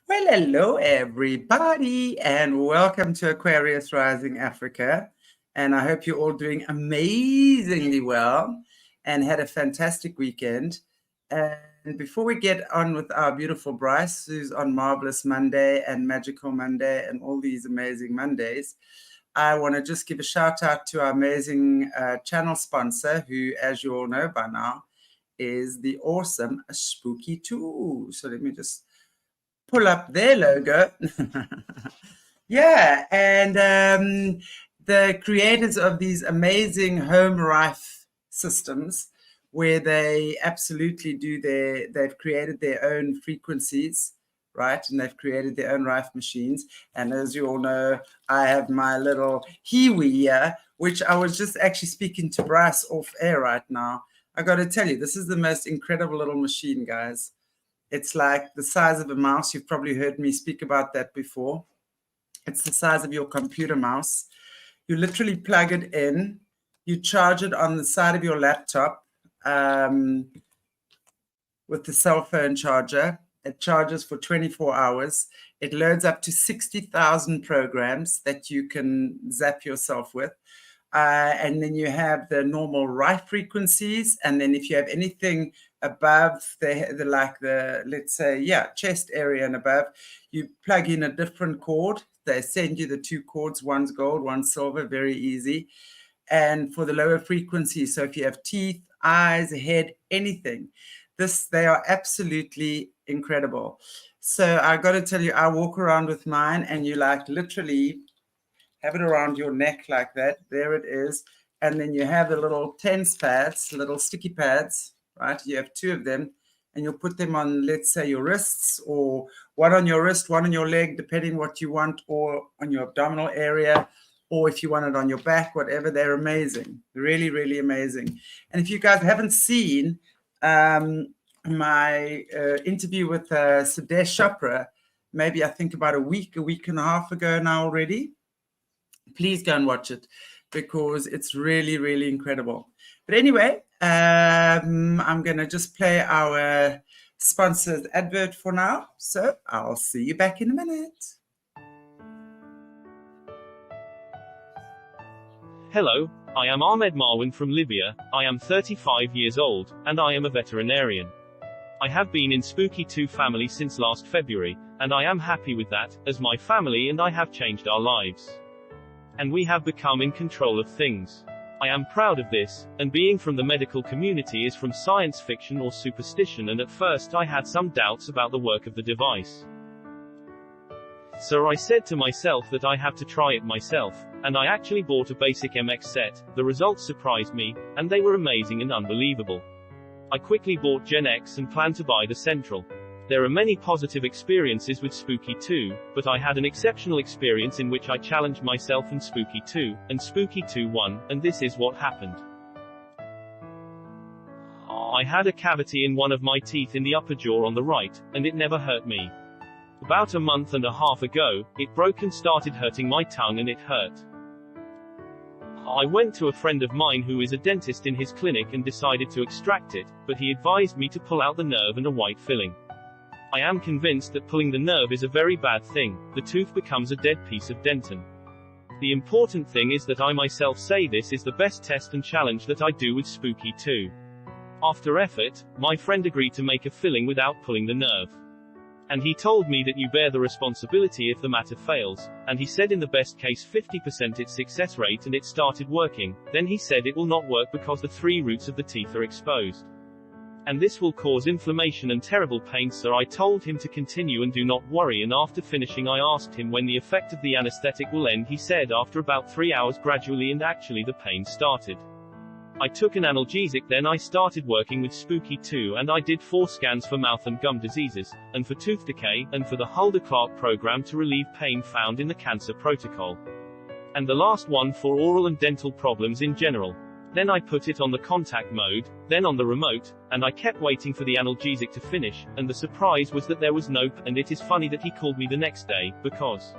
Well, hello, everybody, and welcome to Aquarius Rising Africa. And I hope you're all doing amazingly well and had a fantastic weekend. And before we get on with our beautiful Bryce, who's on Marvelous Monday and Magical Monday and all these amazing Mondays, I want to just give a shout out to our amazing channel sponsor, who, as you all know by now, is the awesome SPOOky2. So let me just pull up their logo. Yeah, and the creators of these amazing home rife systems, where they absolutely they've created their own frequencies, right? And they've created their own rife machines. And as you all know, I have my little Hiwi here, which I was just actually speaking to Brice off air right now. I got to tell you, this is the most incredible little machine, guys. It's like the size of a mouse. You've probably heard me speak about that before. It's the size of your computer mouse. You literally plug it in. You charge it on the side of your laptop with the cell phone charger. It charges for 24 hours. It loads up to 60,000 programs that you can zap yourself with. And then you have the normal rife frequencies. And then if you have anything above let's say, chest area and above, you plug in a different cord. They send you the two cords, one's gold, one's silver, very easy. And for the lower frequencies, so if you have teeth, eyes, head, anything, they are absolutely incredible. So I got to tell you, I walk around with mine, and you literally have it around your neck like that. There it is. And then you have the little tense pads, little sticky pads, right? You have two of them, and you'll put them on, let's say, your wrists, or one on your wrist, one on your leg, depending what you want, or on your abdominal area, or if you want it on your back, whatever. They're amazing. Really, really amazing. And if you guys haven't seen my interview with Sudesh Chopra, maybe I think about a week and a half ago now already, please go and watch it, because it's really, really incredible. But anyway, I'm going to just play our sponsored advert for now. So I'll see you back in a minute. Hello, I am Ahmed Marwan from Libya. I am 35 years old, and I am a veterinarian. I have been in SPOOky2 family since last February, and I am happy with that, as my family and I have changed our lives. And we have become in control of things. I am proud of this, and being from the medical community is from science fiction or superstition, and at first I had some doubts about the work of the device. So I said to myself that I have to try it myself, and I actually bought a basic MX set. The results surprised me, and they were amazing and unbelievable. I quickly bought Gen X and plan to buy the Central. There are many positive experiences with SPOOky2, but I had an exceptional experience in which I challenged myself in SPOOky2, and SPOOky2 won, and this is what happened. I had a cavity in one of my teeth in the upper jaw on the right, and it never hurt me. About a month and a half ago, it broke and started hurting my tongue, and it hurt. I went to a friend of mine who is a dentist in his clinic and decided to extract it, but he advised me to pull out the nerve and a white filling. I am convinced that pulling the nerve is a very bad thing. The tooth becomes a dead piece of dentin. The important thing is that I myself say this is the best test and challenge that I do with SPOOky2. After effort, my friend agreed to make a filling without pulling the nerve. And he told me that you bear the responsibility if the matter fails, and he said in the best case 50% its success rate, and it started working. Then he said it will not work because the 3 roots of the teeth are exposed. And this will cause inflammation and terrible pain, so I told him to continue and do not worry, and after finishing I asked him when the effect of the anesthetic will end. He said after about 3 hours gradually, and actually the pain started. I took an analgesic, then I started working with SPOOky2, and I did 4 scans for mouth and gum diseases, and for tooth decay, and for the Hulda-Clark program to relieve pain found in the cancer protocol. And the last one for oral and dental problems in general. Then I put it on the contact mode, then on the remote, and I kept waiting for the analgesic to finish, and the surprise was that there was no and it is funny that he called me the next day, because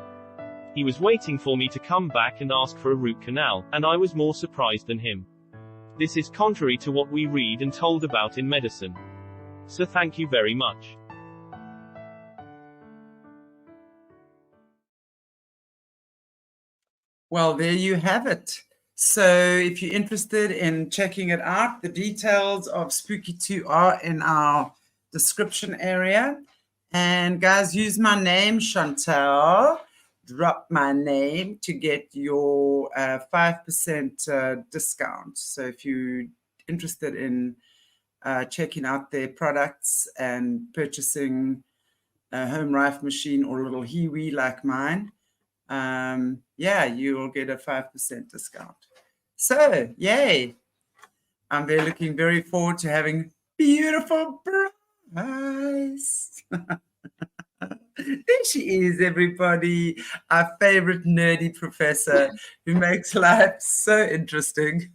he was waiting for me to come back and ask for a root canal, and I was more surprised than him. This is contrary to what we read and told about in medicine. So thank you very much. Well, there you have it. So if you're interested in checking it out, the details of Spooky 2 are in our description area. And guys, use my name, Chantelle. Drop my name to get your 5% discount. So if you're interested in checking out their products and purchasing a home rifle machine or a little Hiwi like mine, yeah, you will get a 5% discount. So, yay. I'm looking very forward to having beautiful Bryce. There she is, everybody. Our favorite nerdy professor who makes life so interesting.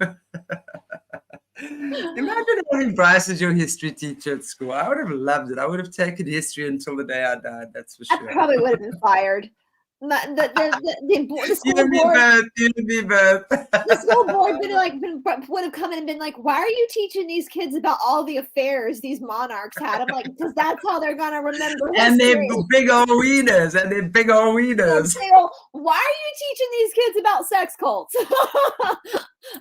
Imagine having Bryce as your history teacher at school. I would have loved it. I would have taken history until the day I died, that's for sure. I probably would have been fired. The school board would have come in and been like, why are you teaching these kids about all the affairs these monarchs had? I'm like, because that's how they're gonna remember history. And they're big old wieners. Why are you teaching these kids about sex cults?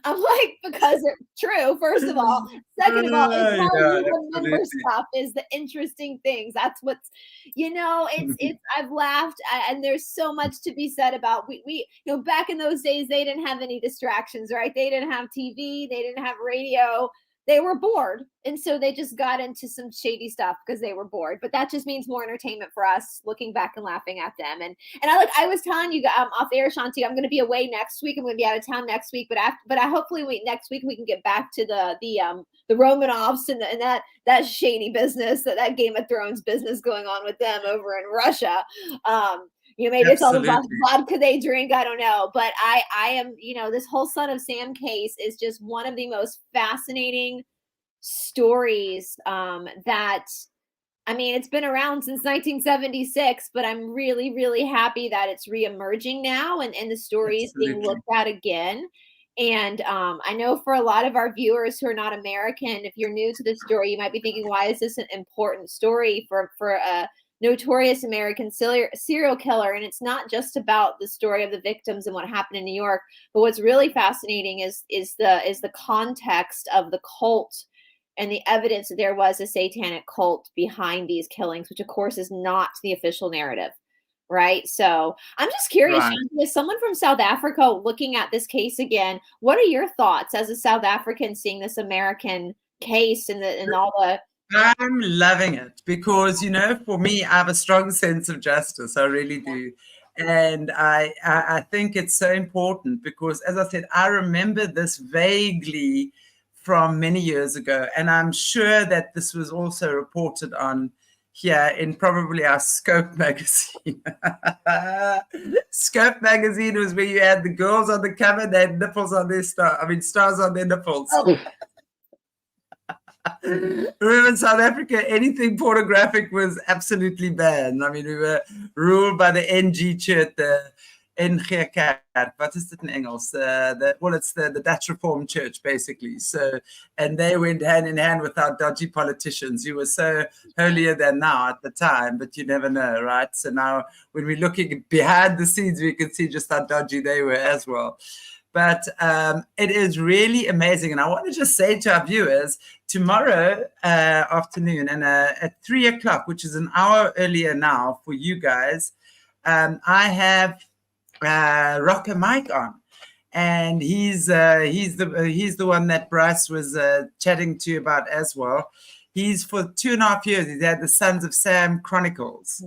I'm like, because it's true, first of all. Second of all, it's how you remember stuff is the interesting things. That's what's, it's I've laughed, and there's so much to be said about we back in those days, they didn't have any distractions, right? They didn't have TV, they didn't have radio. They were bored, and so they just got into some shady stuff because they were bored. But that just means more entertainment for us, looking back and laughing at them. And I was telling you off air, Shanti, I'm going to be away next week. I'm going to be out of town next week, but hopefully next week we can get back to the Romanovs and that shady business, that Game of Thrones business going on with them over in Russia. Maybe it's all the vodka they drink. I don't know. But I am, this whole Son of Sam case is just one of the most fascinating stories it's been around since 1976, but I'm really, really happy that it's reemerging now and the story is being looked at again. And I know for a lot of our viewers who are not American, if you're new to this story, you might be thinking, why is this an important story for a notorious American serial killer? And it's not just about the story of the victims and what happened in New York, but what's really fascinating is the context of the cult and the evidence that there was a satanic cult behind these killings, which of course is not the official narrative, right? So I'm just curious, right. As someone from South Africa looking at this case again, what are your thoughts as a South African seeing this American case and all the... I'm loving it because, for me, I have a strong sense of justice. I really do. And I think it's so important because, as I said, I remember this vaguely from many years ago. And I'm sure that this was also reported on here in probably our Scope magazine. Scope magazine was where you had the girls on the cover, they had nipples on their stars on their nipples. Oh. Remember in South Africa, anything pornographic was absolutely banned. We were ruled by the NG Church, the NG Kerk. What is it in Engels? It's the Dutch Reformed Church, basically. So, and they went hand in hand with our dodgy politicians who were so holier than thou at the time, but you never know, right? So now when we're looking behind the scenes, we can see just how dodgy they were as well. But it is really amazing. And I want to just say to our viewers, tomorrow afternoon and at 3:00, which is an hour earlier now for you guys, I have Rocker Mike on. And he's the one that Bryce was chatting to about as well. He's for 2.5 years, he's had the Sons of Sam Chronicles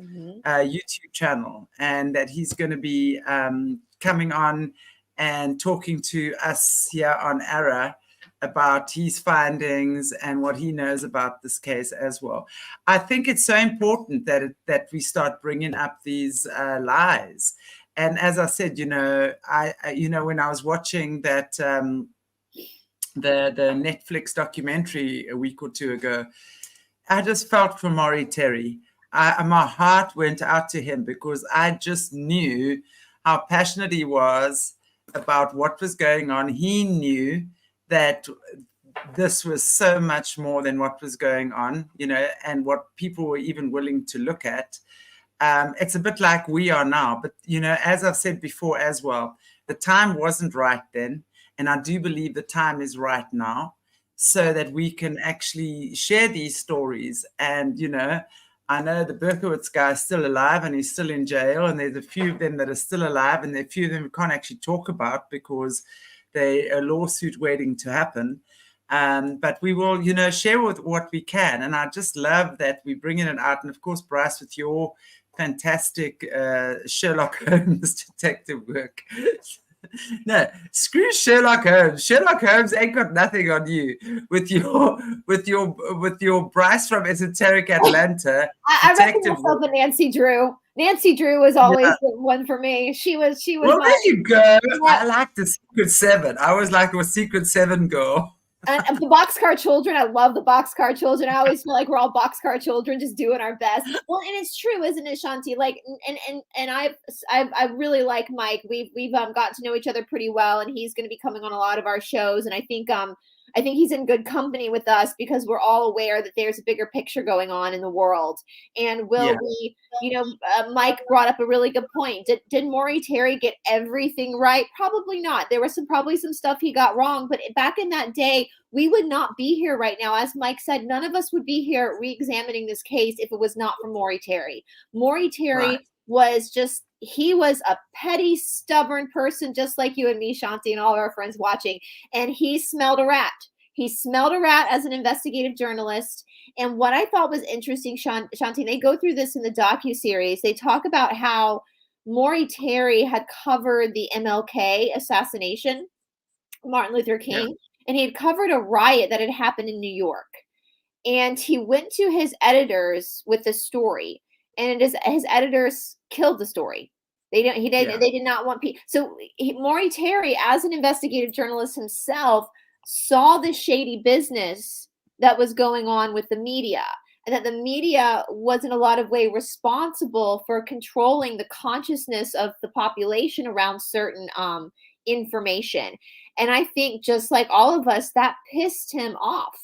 YouTube channel. And that he's going to be coming on and talking to us here on ARA about his findings and what he knows about this case as well. I think it's so important that we start bringing up these lies. And as I said, when I was watching that the Netflix documentary a week or two ago, I just felt for Maury Terry. My heart went out to him because I just knew how passionate he was about what was going on. He knew that this was so much more than what was going on, and what people were even willing to look at. It's a bit like we are now, but, as I've said before as well, the time wasn't right then. And I do believe the time is right now, so that we can actually share these stories. And, you know, I know the Berkowitz guy is still alive and he's still in jail. And there's a few of them that are still alive. And there are a few of them we can't actually talk about because they're a lawsuit waiting to happen. But we will, you know, share with what we can. And I just love that we bring it out. And of course, Bryce, with your fantastic Sherlock Holmes detective work. No, screw Sherlock Holmes. Sherlock Holmes ain't got nothing on you with your Brice from Esoteric Atlanta. I reckon myself a Nancy Drew. Nancy Drew was always the one for me. She was. Well, there you go. I like the Secret Seven. I was like a Secret Seven girl. And the Boxcar Children, I love the Boxcar Children. I always feel like we're all Boxcar Children, just doing our best. Well, and it's true, isn't it, Shanti? Like, and I really like Mike. We've gotten to know each other pretty well, and he's going to be coming on a lot of our shows. And I think he's in good company with us because we're all aware that there's a bigger picture going on in the world. And we, you know, Mike brought up a really good point. Did Maury Terry get everything right? Probably not. There was probably some stuff he got wrong, but back in that day, we would not be here right now. As Mike said, none of us would be here re-examining this case if it was not for Maury Terry. Maury Terry was just, he was a petty, stubborn person, just like you and me, Shanti, and all our friends watching. And he smelled a rat. He smelled a rat as an investigative journalist. And what I thought was interesting, Shanti, they go through this in the docuseries. They talk about how Maury Terry had covered the MLK assassination, Martin Luther King, and he had covered a riot that had happened in New York. And he went to his editors with the story, and his editors killed the story. They did not want people. So Maury Terry, as an investigative journalist himself, saw the shady business that was going on with the media, and that the media was in a lot of way responsible for controlling the consciousness of the population around certain information. And I think, just like all of us, that pissed him off.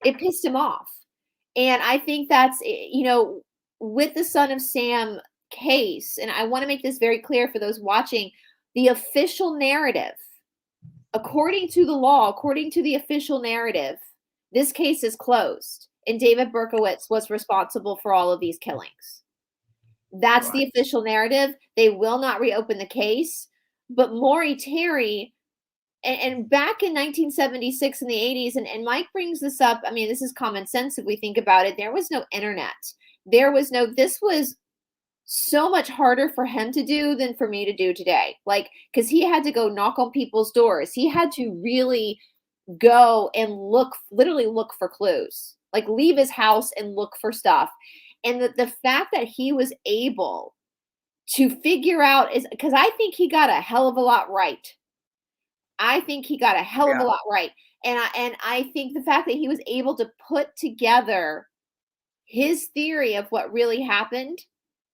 It pissed him off. And I think that's, you know, with the Son of Sam case, and I want to make this very clear for those watching, the official narrative, according to the law, according to the official narrative, this case is closed, and David Berkowitz was responsible for all of these killings. That's the official narrative. They will not reopen the case. But Maury Terry, and back in 1976 in the 80s, and Mike brings this up, I mean, this is common sense if we think about it. There was no internet. This was so much harder for him to do than for me to do today. Like, because he had to go knock on people's doors. He had to really go and literally look for clues, like leave his house and look for stuff. And the fact that he was able to figure out is because I think he got a hell of a lot right. I think he got a hell of a lot right. And I think the fact that he was able to put together his theory of what really happened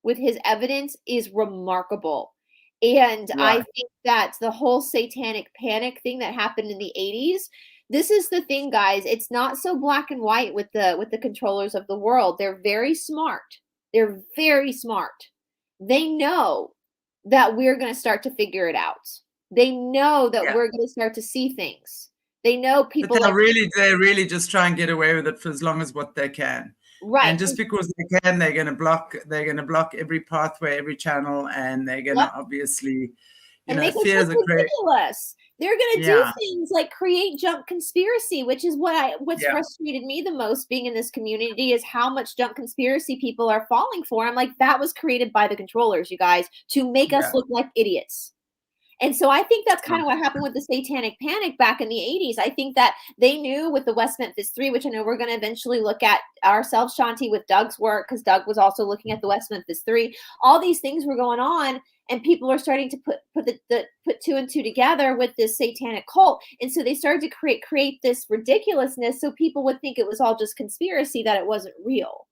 with his evidence is remarkable. And I think that the whole satanic panic thing that happened in the 80s, this is the thing, guys. It's not so black and white with the controllers of the world. They're very smart. They're very smart. They know that we're going to start to figure it out. They know that we're going to start to see things. They know people. But they really just try and get away with it for as long as what they can. Right. And just because they can, they're going to block every pathway, every channel, and they're going to obviously, fears are ridiculous. They're going to do things like create junk conspiracy, which is what's frustrated me the most being in this community is how much junk conspiracy people are falling for. I'm like, that was created by the controllers, you guys, to make us look like idiots. And so I think that's kind of what happened with the satanic panic back in the 80s. I think that they knew with the West Memphis 3, which I know we're going to eventually look at ourselves, Shanti, with Doug's work, because Doug was also looking at the West Memphis 3. All these things were going on, and people are starting to put two and two together with this satanic cult. And so they started to create this ridiculousness so people would think it was all just conspiracy, that it wasn't real.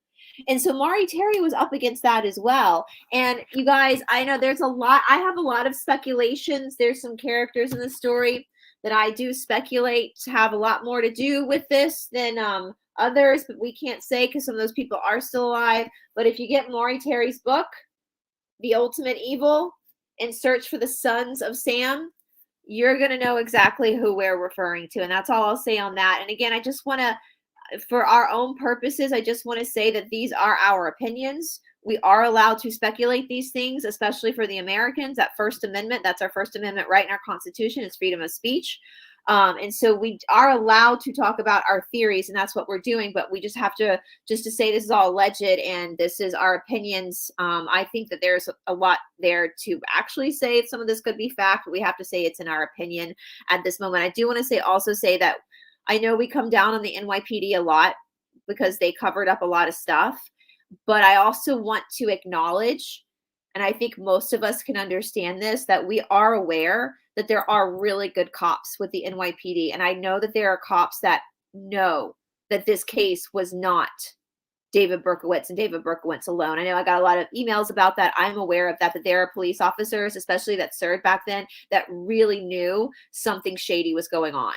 And so Maury Terry was up against that as well. And you guys, I know there's a lot. I have a lot of speculations. There's some characters in the story that I do speculate to have a lot more to do with this than others, but we can't say because some of those people are still alive. But if you get Maury Terry's book, The Ultimate Evil, and search for the Sons of Sam, you're going to know exactly who we're referring to. And that's all I'll say on that. And again, I just want to, for our own purposes, I just want to say that these are our opinions. We are allowed to speculate these things, especially for the Americans. That First Amendment, that's our First Amendment right in our Constitution, is freedom of speech. And so we are allowed to talk about our theories, and that's what we're doing. But we just have to, just to say this is all alleged and this is our opinions. I think that there's a lot there to actually say if some of this could be fact, but we have to say it's in our opinion at this moment. I do want to say, also say that I know we come down on the NYPD a lot because they covered up a lot of stuff, but I also want to acknowledge, and I think most of us can understand this, that we are aware that there are really good cops with the NYPD. And I know that there are cops that know that this case was not David Berkowitz and David Berkowitz alone. I know I got a lot of emails about that. I'm aware of that, that there are police officers, especially that served back then, that really knew something shady was going on.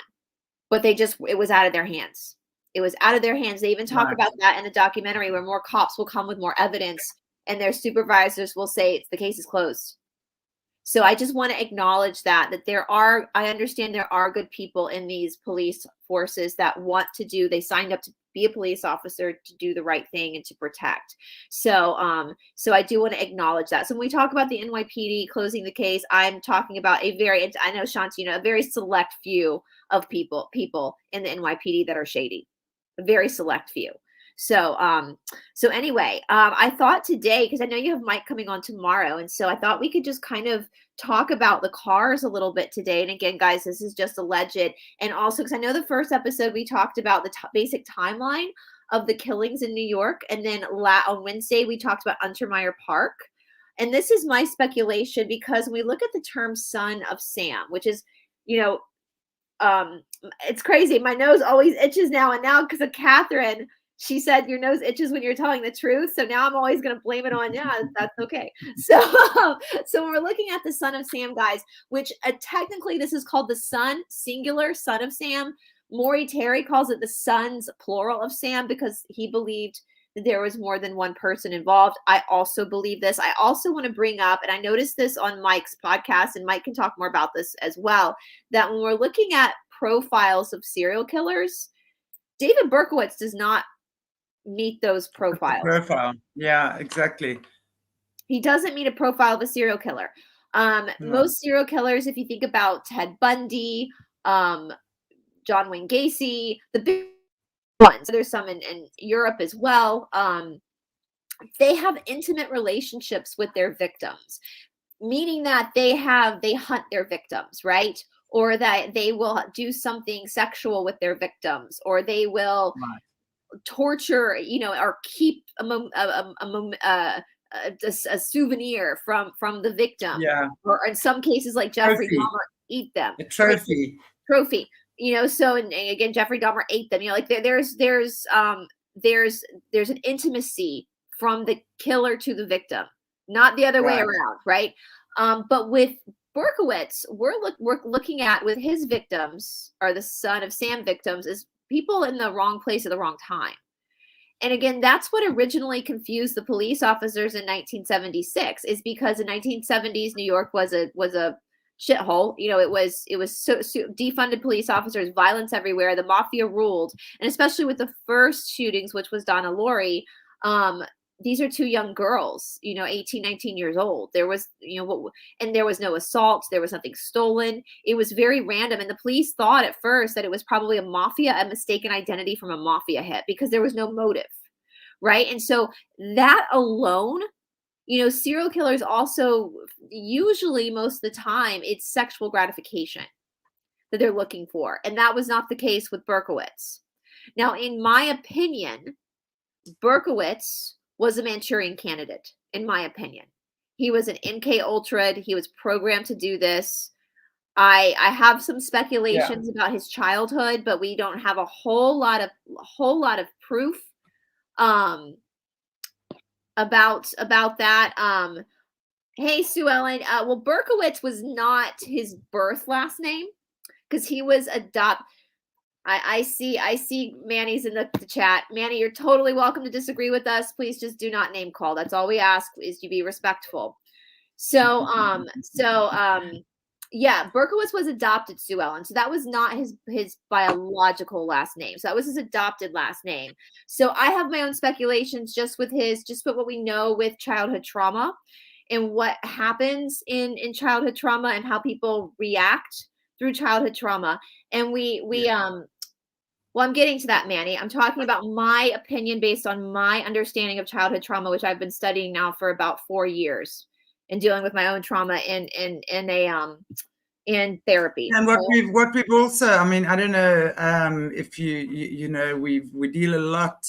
But it was out of their hands. It was out of their hands. They even talk about that in the documentary, where more cops will come with more evidence and their supervisors will say the case is closed. So I just want to acknowledge that I understand there are good people in these police forces that want to do, they signed up to be a police officer to do the right thing and to protect. So I do want to acknowledge that. So when we talk about the NYPD closing the case, I'm talking about I know Shanti, a very select few of people in the NYPD that are shady, a very select few. So anyway, I thought today, because I know you have Mike coming on tomorrow, and so I thought we could just kind of talk about the Carrs a little bit today. And again, guys, this is just alleged. And also, because I know the first episode we talked about the basic timeline of the killings in New York, and then on Wednesday we talked about Untermeyer Park. And this is my speculation, because when we look at the term "son of Sam," which is, it's crazy. My nose always itches now, and now because of Catherine. She said your nose itches when you're telling the truth. So now I'm always going to blame it on, that's okay. So when we're looking at the Son of Sam, guys, which technically this is called the son, singular, Son of Sam. Maury Terry calls it the sons, plural, of Sam, because he believed that there was more than one person involved. I also believe this. I also want to bring up, and I noticed this on Mike's podcast, and Mike can talk more about this as well, that when we're looking at profiles of serial killers, David Berkowitz does not meet those profiles. Yeah, exactly. He doesn't meet a profile of a serial killer. Most serial killers, if you think about Ted Bundy, John Wayne Gacy, the big ones, there's some in Europe as well. They have intimate relationships with their victims, meaning that they hunt their victims, right? Or that they will do something sexual with their victims, or they will torture, or keep a souvenir from the victim. Yeah. Or in some cases, like Jeffrey Dahmer, eat them. A trophy. So and again, Jeffrey Dahmer ate them. There's an intimacy from the killer to the victim, not the other way around, right? But with Berkowitz, we're looking at, with his victims, or the Son of Sam victims, is people in the wrong place at the wrong time. And again, that's what originally confused the police officers in 1976, is because in 1970s, New York was a shithole. It was so defunded police officers, violence everywhere. The mafia ruled. And especially with the first shootings, which was Donna Laurie, these are two young girls, 18, 19 years old. There was, and there was no assault. There was nothing stolen. It was very random. And the police thought at first that it was probably a mistaken identity from a mafia hit, because there was no motive, right? And so that alone, serial killers also, usually most of the time, it's sexual gratification that they're looking for. And that was not the case with Berkowitz. Now, in my opinion, Berkowitz was a Manchurian candidate, in my opinion. He was an MKUltra. He was programmed to do this. I have some speculations about his childhood, but we don't have a whole lot of proof about that. Hey, Sue Ellen. Well, Berkowitz was not his birth last name, because he was adopted. I see Manny's in the chat. Manny, you're totally welcome to disagree with us. Please just do not name call. That's all we ask, is you be respectful. Yeah, Berkowitz was adopted, Sue Ellen. So that was not his biological last name. So that was his adopted last name. So I have my own speculations just with what we know with childhood trauma and what happens in childhood trauma and how people react through childhood trauma. And well, I'm getting to that, Manny. I'm talking about my opinion based on my understanding of childhood trauma, which I've been studying now for about 4 years and dealing with my own trauma in therapy. And what we've also, I mean, I don't know if you know, we deal a lot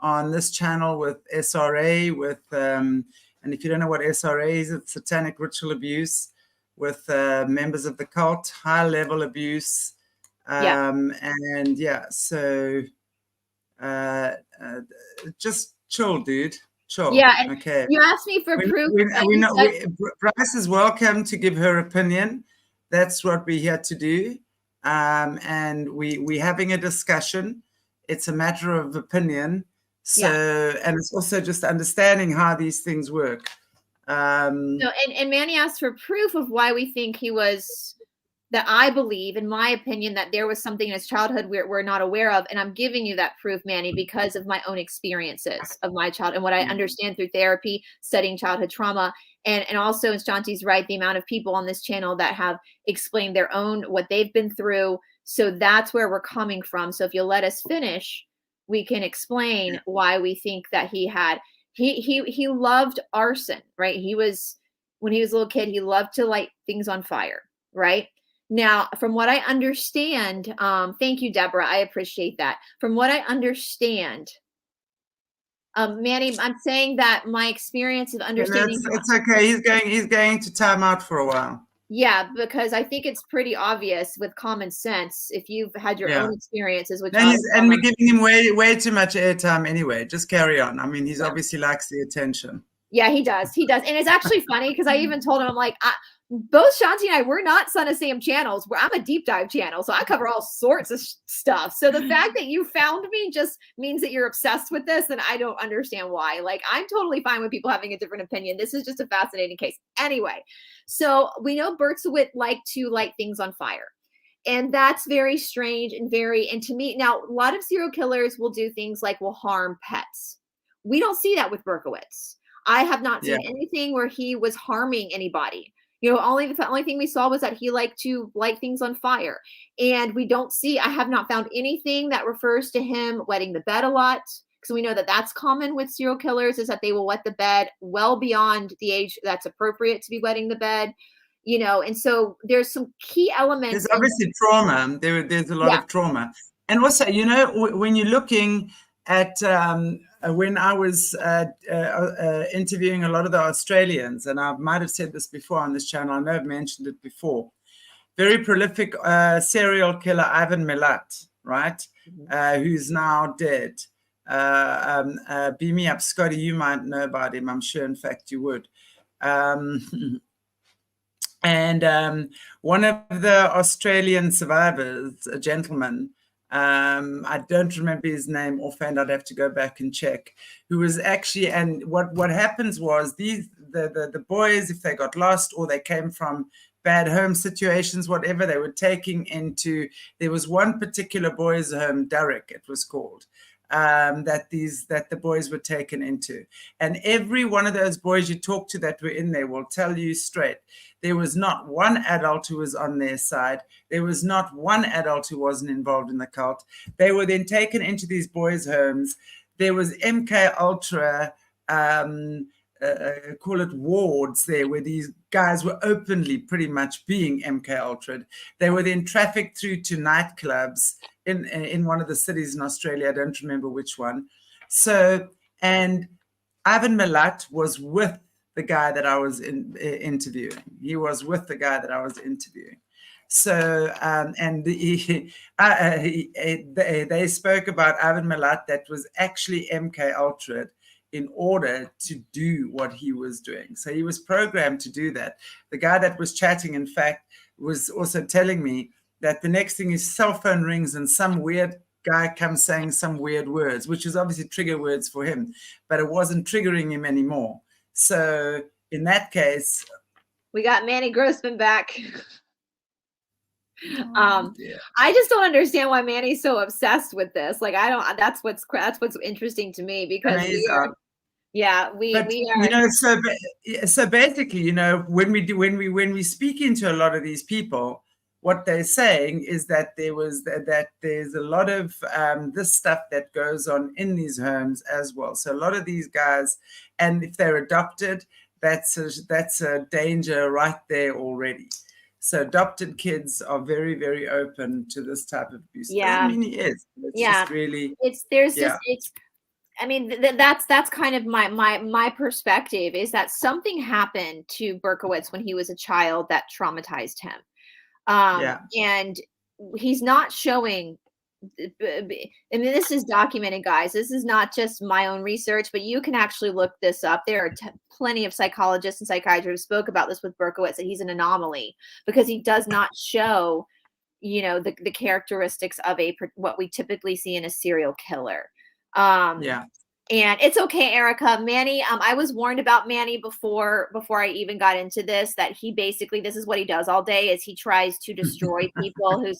on this channel with SRA, with and if you don't know what SRA is, it's satanic ritual abuse with members of the cult, high level abuse. And yeah, so just chill, dude. Chill. Yeah. And okay. You asked me for proof. Bryce is welcome to give her opinion. That's what we're here to do. And we're having a discussion. It's a matter of opinion. So, and it's also just understanding how these things work. And Manny asked for proof of why we think he was, that I believe, in my opinion, that there was something in his childhood we're not aware of. And I'm giving you that proof, Manny, because of my own experiences of my child and what I understand through therapy, studying childhood trauma. And also, and Shanti's right, the amount of people on this channel that have explained their own, what they've been through. So that's where we're coming from. So if you'll let us finish, we can explain why we think that he loved arson, right? When he was a little kid, he loved to light things on fire, right? Now, from what I understand, thank you, Deborah. I appreciate that. From what I understand, Manny, I'm saying that my experience of understanding. It's okay. He's going to time out for a while. Yeah, because I think it's pretty obvious with common sense if you've had your own experiences with. And we're giving him way too much airtime anyway. Just carry on. I mean, he's obviously likes the attention. Yeah, he does. He does. And it's actually funny because I even told him, I'm like, both Shanti and I, we're not Son of Sam channels. I'm a deep dive channel. So I cover all sorts of stuff. So the fact that you found me just means that you're obsessed with this. And I don't understand why. Like, I'm totally fine with people having a different opinion. This is just a fascinating case. Anyway, so we know Berkowitz liked to light things on fire. And that's very strange and to me, now, a lot of serial killers will do things like will harm pets. We don't see that with Berkowitz. I have not seen anything where he was harming anybody. You know, the only thing we saw was that he liked to light things on fire. And I have not found anything that refers to him wetting the bed a lot. Because we know that that's common with serial killers, is that they will wet the bed well beyond the age that's appropriate to be wetting the bed. You know, and so there's some key elements. There's obviously trauma. There's a lot of trauma. And also, you know, when you're looking at when I was interviewing a lot of the Australians, and I might have said this before on this channel, I know I've mentioned it before, very prolific serial killer Ivan Milat, right, who's now dead. Beam me up, Scotty, you might know about him. I'm sure, in fact, you would. And one of the Australian survivors, a gentleman, I don't remember his name offhand, I'd have to go back and check, who was actually, and what happens was the boys, if they got lost or they came from bad home situations, whatever, they were taking into, there was one particular boys' home, Derek it was called, that the boys were taken into. And every one of those boys you talk to that were in there will tell you straight, there was not one adult who was on their side. There was not one adult who wasn't involved in the cult. They were then taken into these boys' homes. There was MKUltra, call it wards there, where these guys were openly pretty much being MKUltra. They were then trafficked through to nightclubs in one of the cities in Australia. I don't remember which one. So, and Ivan Milat was with the guy that I was interviewing. He was with the guy that I was interviewing. So, and they spoke about Ivan Milat that was actually MKUltra in order to do what he was doing. So he was programmed to do that. The guy that was chatting, in fact, was also telling me that the next thing his cell phone rings and some weird guy comes saying some weird words, which is obviously trigger words for him, but it wasn't triggering him anymore. So in that case, We got Manny Grossman back. Oh, dear. I just don't understand why Manny's so obsessed with this. Like, I don't. That's what's interesting to me, because He's up. we But are. you know, so basically, you know, when we speak into a lot of these people, what they're saying is that there's a lot of this stuff that goes on in these homes as well. So a lot of these guys, and if they're adopted, that's a danger right there already. So adopted kids are very, very open to this type of abuse. Yeah. Doesn't mean he is. It's just really. I mean, that's kind of my perspective, is that something happened to Berkowitz when he was a child that traumatized him. And he's not showing, I mean, this is documented, guys. This is not just my own research, but you can actually look this up. There are plenty of psychologists and psychiatrists who spoke about this with Berkowitz, that he's an anomaly because he does not show, you know, the characteristics of what we typically see in a serial killer. And it's okay, Erica. Manny, I was warned about Manny before I even got into this, that he basically, this is what he does all day, is he tries to destroy people who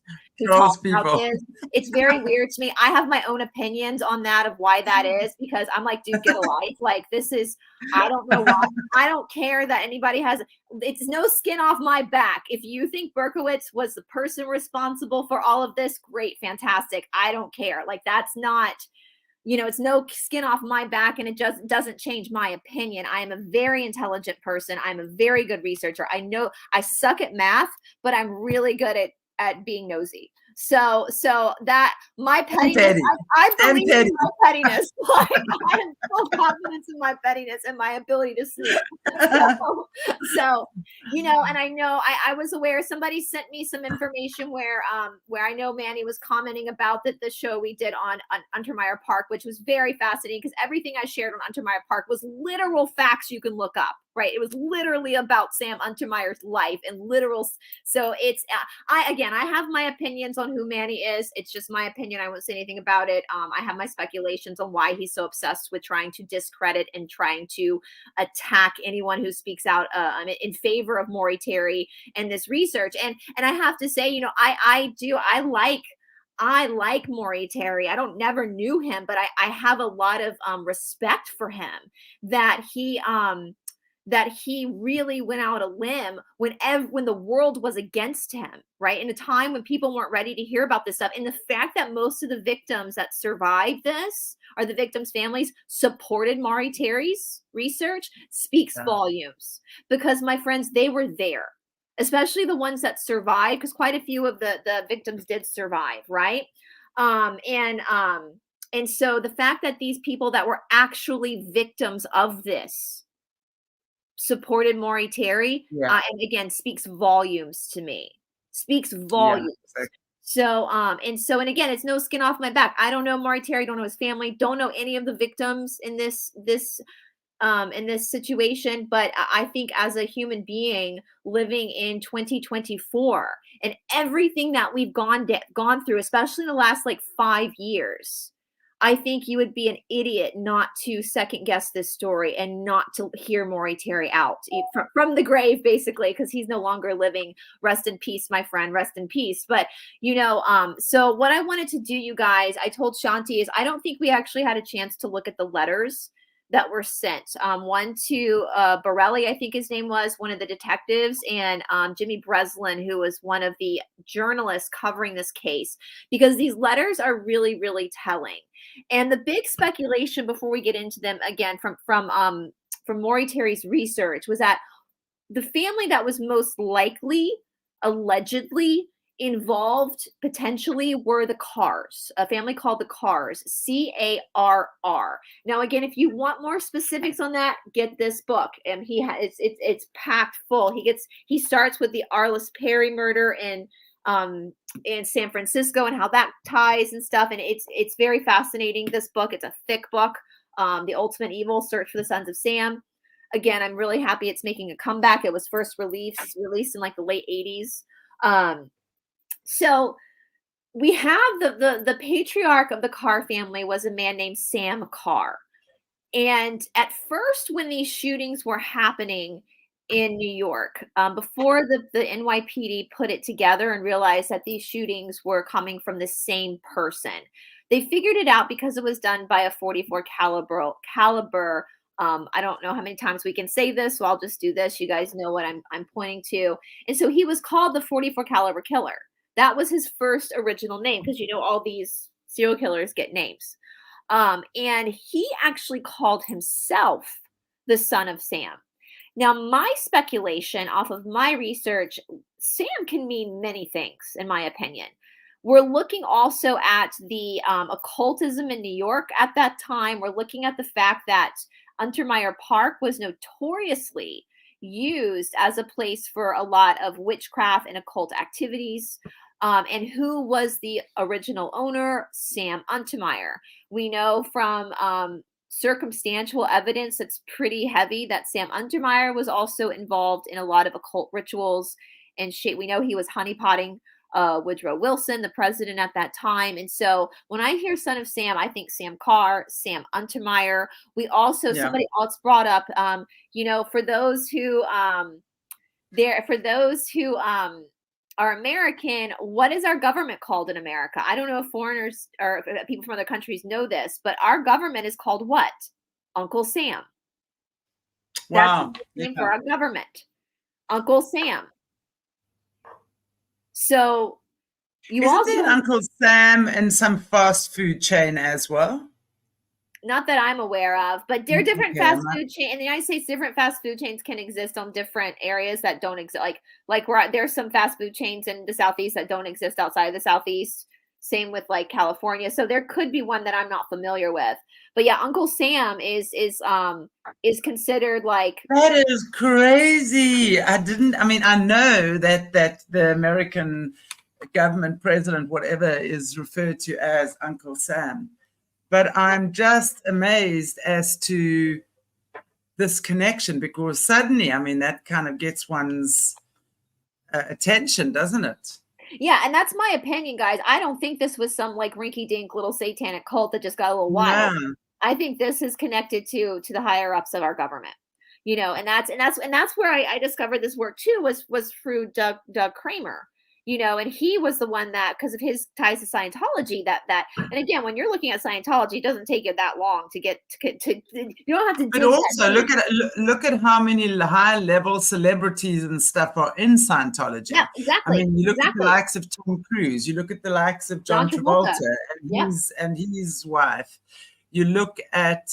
talk about this. It's very weird to me. I have my own opinions on that, of why that is, because I'm like, dude, get a life. Like, this is, I don't know why. I don't care that anybody has, it's no skin off my back. If you think Berkowitz was the person responsible for all of this, great, fantastic. I don't care. Like, that's not, you know, it's no skin off my back, and it just doesn't change my opinion. I am a very intelligent person. I'm a very good researcher. I know I suck at math, but I'm really good at being nosy. So that my pettiness, I believe in my pettiness. Like, I have full confidence in my pettiness and my ability to sleep. So, you know, and I know I was aware, somebody sent me some information where I know Manny was commenting about the show we did on Untermeyer Park, which was very fascinating, because everything I shared on Untermeyer Park was literal facts you can look up. Right. It was literally about Sam Untermeyer's life and literal. So it's, I have my opinions on who Manny is. It's just my opinion. I won't say anything about it. I have my speculations on why he's so obsessed with trying to discredit and trying to attack anyone who speaks out in favor of Maury Terry and this research. And I have to say, you know, I like Maury Terry. I never knew him, but I have a lot of respect for him, that he really went out a limb when the world was against him, right? In a time when people weren't ready to hear about this stuff. And the fact that most of the victims that survived this, or the victims' families, supported Maury Terry's research speaks volumes. Because, my friends, they were there, especially the ones that survived, because quite a few of the victims did survive, right? And so the fact that these people that were actually victims of this supported Maury Terry, and again, speaks volumes to me. Speaks volumes. Yeah, exactly. And again, it's no skin off my back. I don't know Maury Terry, don't know his family, don't know any of the victims in this situation, but I think as a human being living in 2024, and everything that we've gone through, especially in the last like 5 years, I think you would be an idiot not to second guess this story and not to hear Maury Terry out from the grave, basically, because he's no longer living. Rest in peace, my friend. Rest in peace. But, you know, so what I wanted to do, you guys, I told Shanti, is I don't think we actually had a chance to look at the letters that were sent. One to Borelli, I think his name was, one of the detectives, and Jimmy Breslin, who was one of the journalists covering this case, because these letters are really, really telling. And the big speculation, before we get into them again, from Maury Terry's research, was that the family that was most likely, allegedly, involved potentially were the Carrs, a family called the Carrs, Carr. Now, again, if you want more specifics on that, get this book, and it's packed full. He starts with the Arliss Perry murder in San Francisco and how that ties and stuff, and it's very fascinating. This book, it's a thick book. The Ultimate Evil: Search for the Sons of Sam. Again, I'm really happy it's making a comeback. It was first released in like the late 80s. So we have the patriarch of the Carr family was a man named Sam Carr. And at first, when these shootings were happening in New York before the NYPD put it together and realized that these shootings were coming from the same person. They figured it out because it was done by a 44 caliber. I don't know how many times we can say this, so I'll just do this. You guys know what I'm pointing to. And so he was called the 44 caliber killer. That was his first original name, because all these serial killers get names. And he actually called himself the Son of Sam. Now, my speculation off of my research, Sam can mean many things, in my opinion. We're looking also at the occultism in New York at that time. We're looking at the fact that Untermeyer Park was notoriously used as a place for a lot of witchcraft and occult activities. And who was the original owner? Sam Untermeyer. We know from circumstantial evidence that's pretty heavy that Sam Untermeyer was also involved in a lot of occult rituals and shit. We know he was honeypotting Woodrow Wilson, the president at that time. And so when I hear Son of Sam, I think Sam Carr, Sam Untermeyer. We also, somebody else brought up, for those who are American, what is our government called in America? I don't know if foreigners or people from other countries know this, but our government is called what? Uncle Sam. Wow. That's the name for our government. Uncle Sam. So Isn't there Uncle Sam in some fast food chain as well? Not that I'm aware of, but there are different fast food chains in the United States. Different fast food chains can exist on different areas that don't exist. Like there's some fast food chains in the Southeast that don't exist outside of the Southeast. Same with like California. So there could be one that I'm not familiar with. But yeah, Uncle Sam is considered like. That is crazy. I know that the American government president, whatever, is referred to as Uncle Sam. But I'm just amazed as to this connection, because suddenly, that kind of gets one's attention, doesn't it? Yeah, and that's my opinion, guys. I don't think this was some like rinky-dink little satanic cult that just got a little wild. Yeah. I think this is connected to the higher ups of our government, and that's where I discovered this work too, was through Doug Kramer. And he was the one that, because of his ties to Scientology, and again, when you're looking at Scientology, it doesn't take you that long to get to you don't have to. But also look at how many high level celebrities and stuff are in Scientology. Yeah, exactly. You look at the likes of Tom Cruise, you look at the likes of John Travolta and his wife. You look at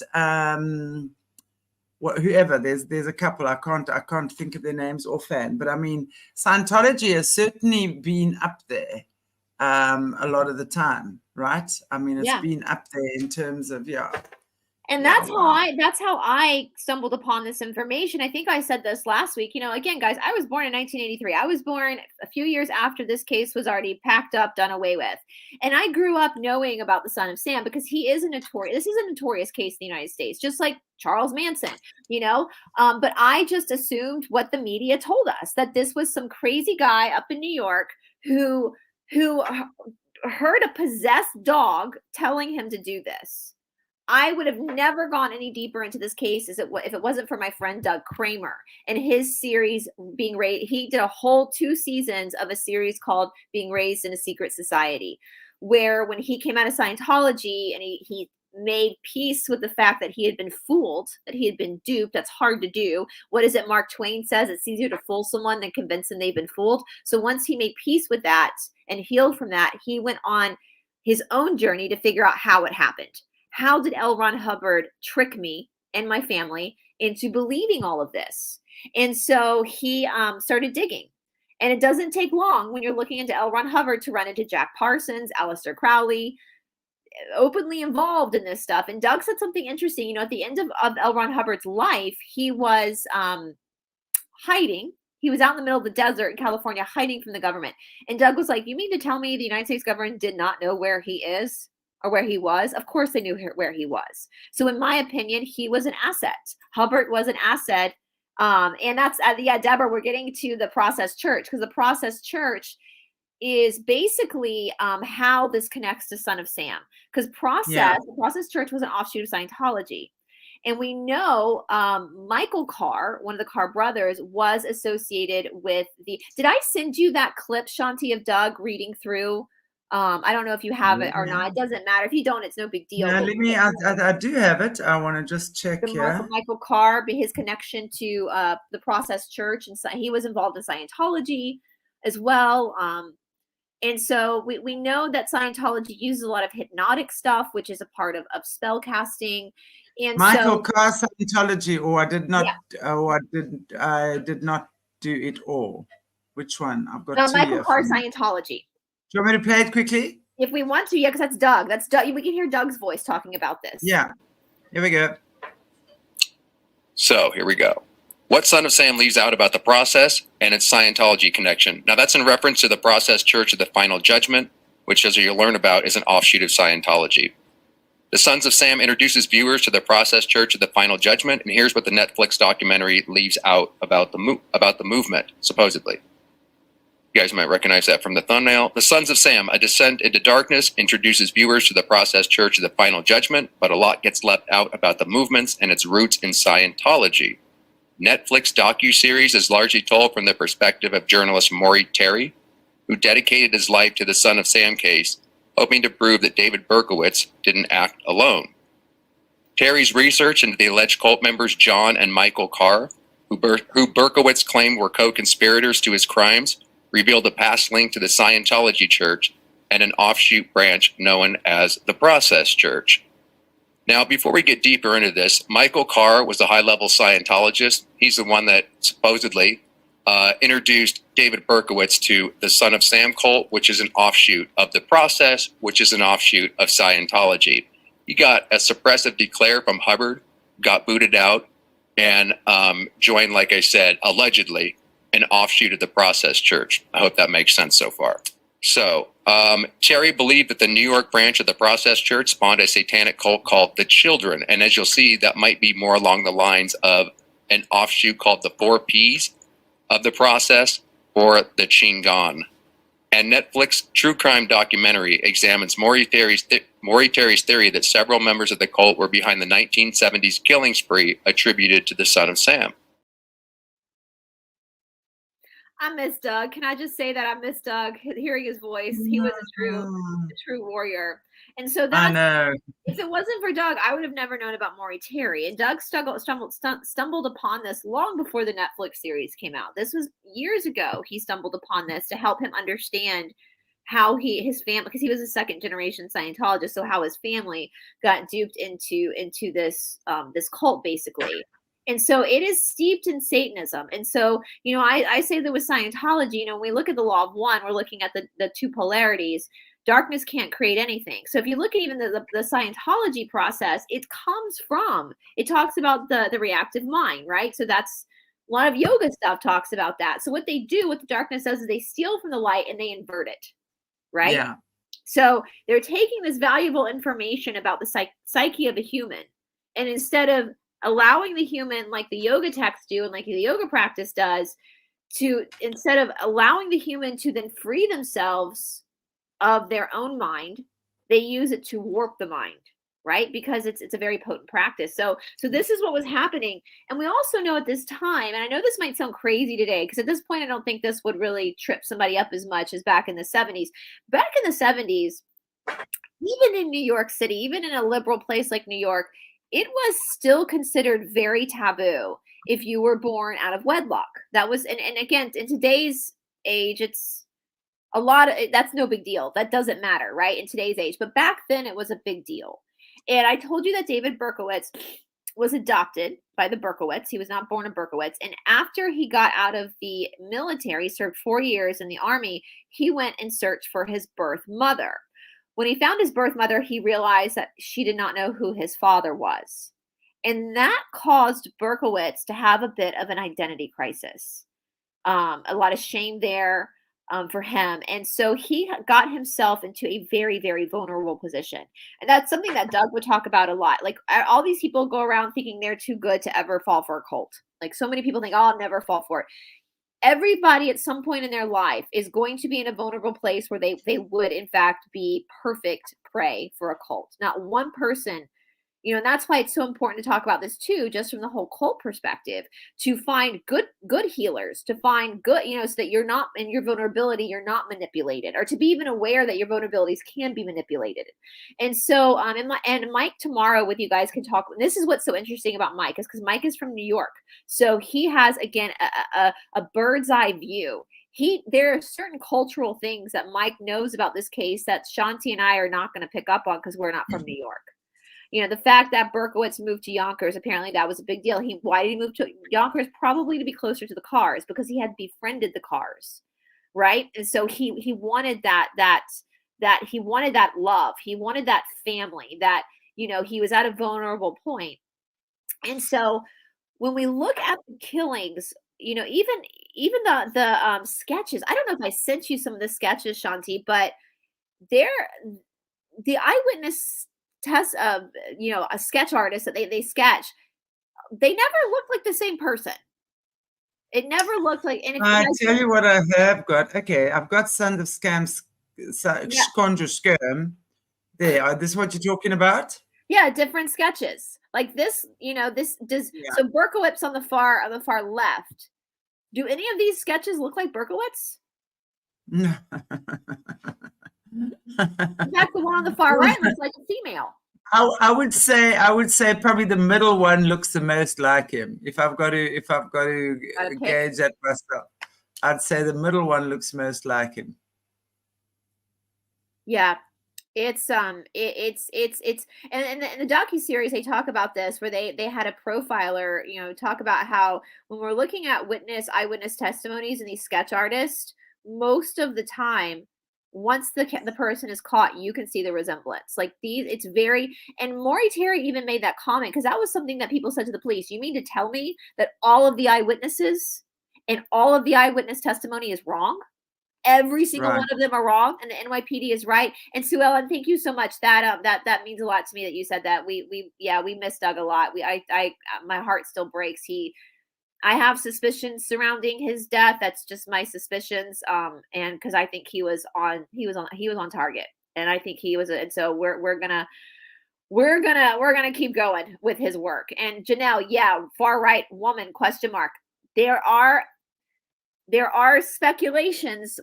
whoever, there's a couple, I can't think of their names offhand, but Scientology has certainly been up there a lot of the time, right? It's been up there in terms of And that's how I stumbled upon this information. I think I said this last week. Again, guys, I was born in 1983. I was born a few years after this case was already packed up, done away with. And I grew up knowing about the Son of Sam because this is a notorious case in the United States, just like Charles Manson, but I just assumed what the media told us, that this was some crazy guy up in New York who heard a possessed dog telling him to do this. I would have never gone any deeper into this case if it wasn't for my friend Doug Kramer and his series Being Raised. He did a whole 2 seasons of a series called Being Raised in a Secret Society, where when he came out of Scientology and he made peace with the fact that he had been fooled, that he had been duped. That's hard to do. What is it Mark Twain says? It's easier to fool someone than convince them they've been fooled. So once he made peace with that and healed from that, he went on his own journey to figure out how it happened. How did L. Ron Hubbard trick me and my family into believing all of this? And so he started digging. And it doesn't take long when you're looking into L. Ron Hubbard to run into Jack Parsons, Aleister Crowley, openly involved in this stuff. And Doug said something interesting. At the end of L. Ron Hubbard's life, he was hiding. He was out in the middle of the desert in California hiding from the government. And Doug was like, you mean to tell me the United States government did not know where he is or where he was? Of course they knew where he was. So in my opinion, he was an asset. Hubbard was an asset. And that's, Deborah, we're getting to the Process Church, because the Process Church is basically how this connects to Son of Sam. Because the Process Church was an offshoot of Scientology. And we know Michael Carr, one of the Carr brothers, was associated with the. Did I send you that clip, Shanti, of Doug reading through? I don't know if you have it or not. It doesn't matter. If you don't, it's no big deal. No, let me. I do have it. I want to just check here. Michael Carr, his connection to the Process Church, and he was involved in Scientology as well. And so we know that Scientology uses a lot of hypnotic stuff, which is a part of spell casting. And Michael Carr Scientology, or I did not, or I did not do it all. Which one? I've got two Michael Carr Scientology. Do you want me to play it quickly? If we want to, yeah, because that's Doug. That's Doug. We can hear Doug's voice talking about this. Yeah. Here we go. So here we go. What Son of Sam leaves out about the process and its Scientology connection. Now that's in reference to the Process Church of the Final Judgment, which, as you'll learn about, is an offshoot of Scientology. The Sons of Sam introduces viewers to the Process Church of the Final Judgment, and here's what the Netflix documentary leaves out about the movement, supposedly. You guys might recognize that from the thumbnail. The Sons of Sam, A Descent into Darkness, introduces viewers to the Process Church of the Final Judgment, but a lot gets left out about the movements and its roots in Scientology. Netflix docuseries is largely told from the perspective of journalist Maury Terry, who dedicated his life to the Son of Sam case, hoping to prove that David Berkowitz didn't act alone. Terry's research into the alleged cult members John and Michael Carr, who Berkowitz claimed were co-conspirators to his crimes, revealed a past link to the Scientology Church and an offshoot branch known as the Process Church. Now, before we get deeper into this, Michael Carr was a high-level Scientologist. He's the one that supposedly introduced David Berkowitz to the Son of Sam cult, which is an offshoot of the Process, which is an offshoot of Scientology. He got a suppressive declare from Hubbard, got booted out, and joined, like I said, allegedly, an offshoot of the Process Church. I hope that makes sense so far. So, Terry believed that the New York branch of the Process Church spawned a satanic cult called the Children. And as you'll see, that might be more along the lines of an offshoot called the 4 Ps of the Process, or the Chingon. And Netflix true crime documentary examines Maury Terry's theory that several members of the cult were behind the 1970s killing spree attributed to the Son of Sam. I miss Doug. Can I just say that I miss Doug? Hearing his voice, he was a true warrior. And so that, I know. If it wasn't for Doug, I would have never known about Maury Terry. And Doug stumbled upon this long before the Netflix series came out. This was years ago. He stumbled upon this to help him understand how his family, because he was a second generation Scientologist, so how his family got duped into this this cult basically. And so it is steeped in Satanism. And so, I say that with Scientology, when we look at the law of one, we're looking at the two polarities. Darkness can't create anything. So if you look at even the Scientology process, it talks about the reactive mind, right? So that's a lot of yoga stuff talks about that. So what they do, what the darkness does, is they steal from the light and they invert it, right? Yeah. So they're taking this valuable information about the psyche of a human, and instead of allowing the human, like the yoga texts do and like the yoga practice does, instead of allowing the human to then free themselves of their own mind, they use it to warp the mind, right? Because it's a very potent practice. So this is what was happening. And we also know at this time, and I know this might sound crazy today, because at this point, I don't think this would really trip somebody up as much as back in the 70s. Back in the 70s, even in New York City, even in a liberal place like New York, it was still considered very taboo if you were born out of wedlock. That was, and again, in today's age, it's a lot of, that's no big deal. That doesn't matter, right? In today's age. But back then it was a big deal. And I told you that David Berkowitz was adopted by the Berkowitz. He was not born a Berkowitz. And after he got out of the military, served 4 years in the army, he went and searched for his birth mother. When he found his birth mother, he realized that she did not know who his father was. And that caused Berkowitz to have a bit of an identity crisis. A lot of shame there for him. And so he got himself into a very, very vulnerable position. And that's something that Doug would talk about a lot. Like, all these people go around thinking they're too good to ever fall for a cult. Like, so many people think, oh, I'll never fall for it. Everybody at some point in their life is going to be in a vulnerable place where they would, in fact, be perfect prey for a cult. Not one person, You know, and that's why it's so important to talk about this too, just from the whole cult perspective, to find good healers, to find good, you know, so that you're not in your vulnerability, you're not manipulated, or to be even aware that your vulnerabilities can be manipulated. And so, and Mike tomorrow with you guys can talk. This is what's so interesting about Mike, is because Mike is from New York, so he has again a bird's eye view. There are certain cultural things that Mike knows about this case that Shanti and I are not going to pick up on because we're not from New York. You know, the fact that Berkowitz moved to Yonkers, apparently that was a big deal. Why did he move to Yonkers? Probably to be closer to the Carrs, because he had befriended the Carrs, right? And so he wanted that he wanted that love. He wanted that family, that, you know, he was at a vulnerable point. And so when we look at the killings, you know, even the sketches, I don't know if I sent you some of the sketches, Shanti, but the eyewitness you know, a sketch artist that they sketch, they never looked like the same person. It never looked like. And I tell you what I have got. Okay, I've got Sons of Scams, Conjure Skirm. There, this is what you're talking about? Yeah, different sketches. Like this, you know, this does. Yeah. So Berkowitz on the far left. Do any of these sketches look like Berkowitz? No. In fact, the one on the far right looks like a female. I would say probably the middle one looks the most like him. If I've got to gauge that myself, I'd say the middle one looks most like him. Yeah, it's and in the docuseries they talk about this, where they had a profiler, you know, talk about how when we're looking at eyewitness testimonies and these sketch artists, most of the time, once the person is caught, you can see the resemblance. Like it's very, and Maury Terry even made that comment, because that was something that people said to the police. You mean to tell me that all of the eyewitnesses and all of the eyewitness testimony is wrong? Every single one of them are wrong, and the NYPD is right. And Sue Ellen, thank you so much. That means a lot to me that you said that. We miss Doug a lot. My heart still breaks. I have suspicions surrounding his death. That's just my suspicions. And because I think he was on target, and I think he was. And so we're gonna keep going with his work. And Janelle, yeah, far right woman ? There are speculations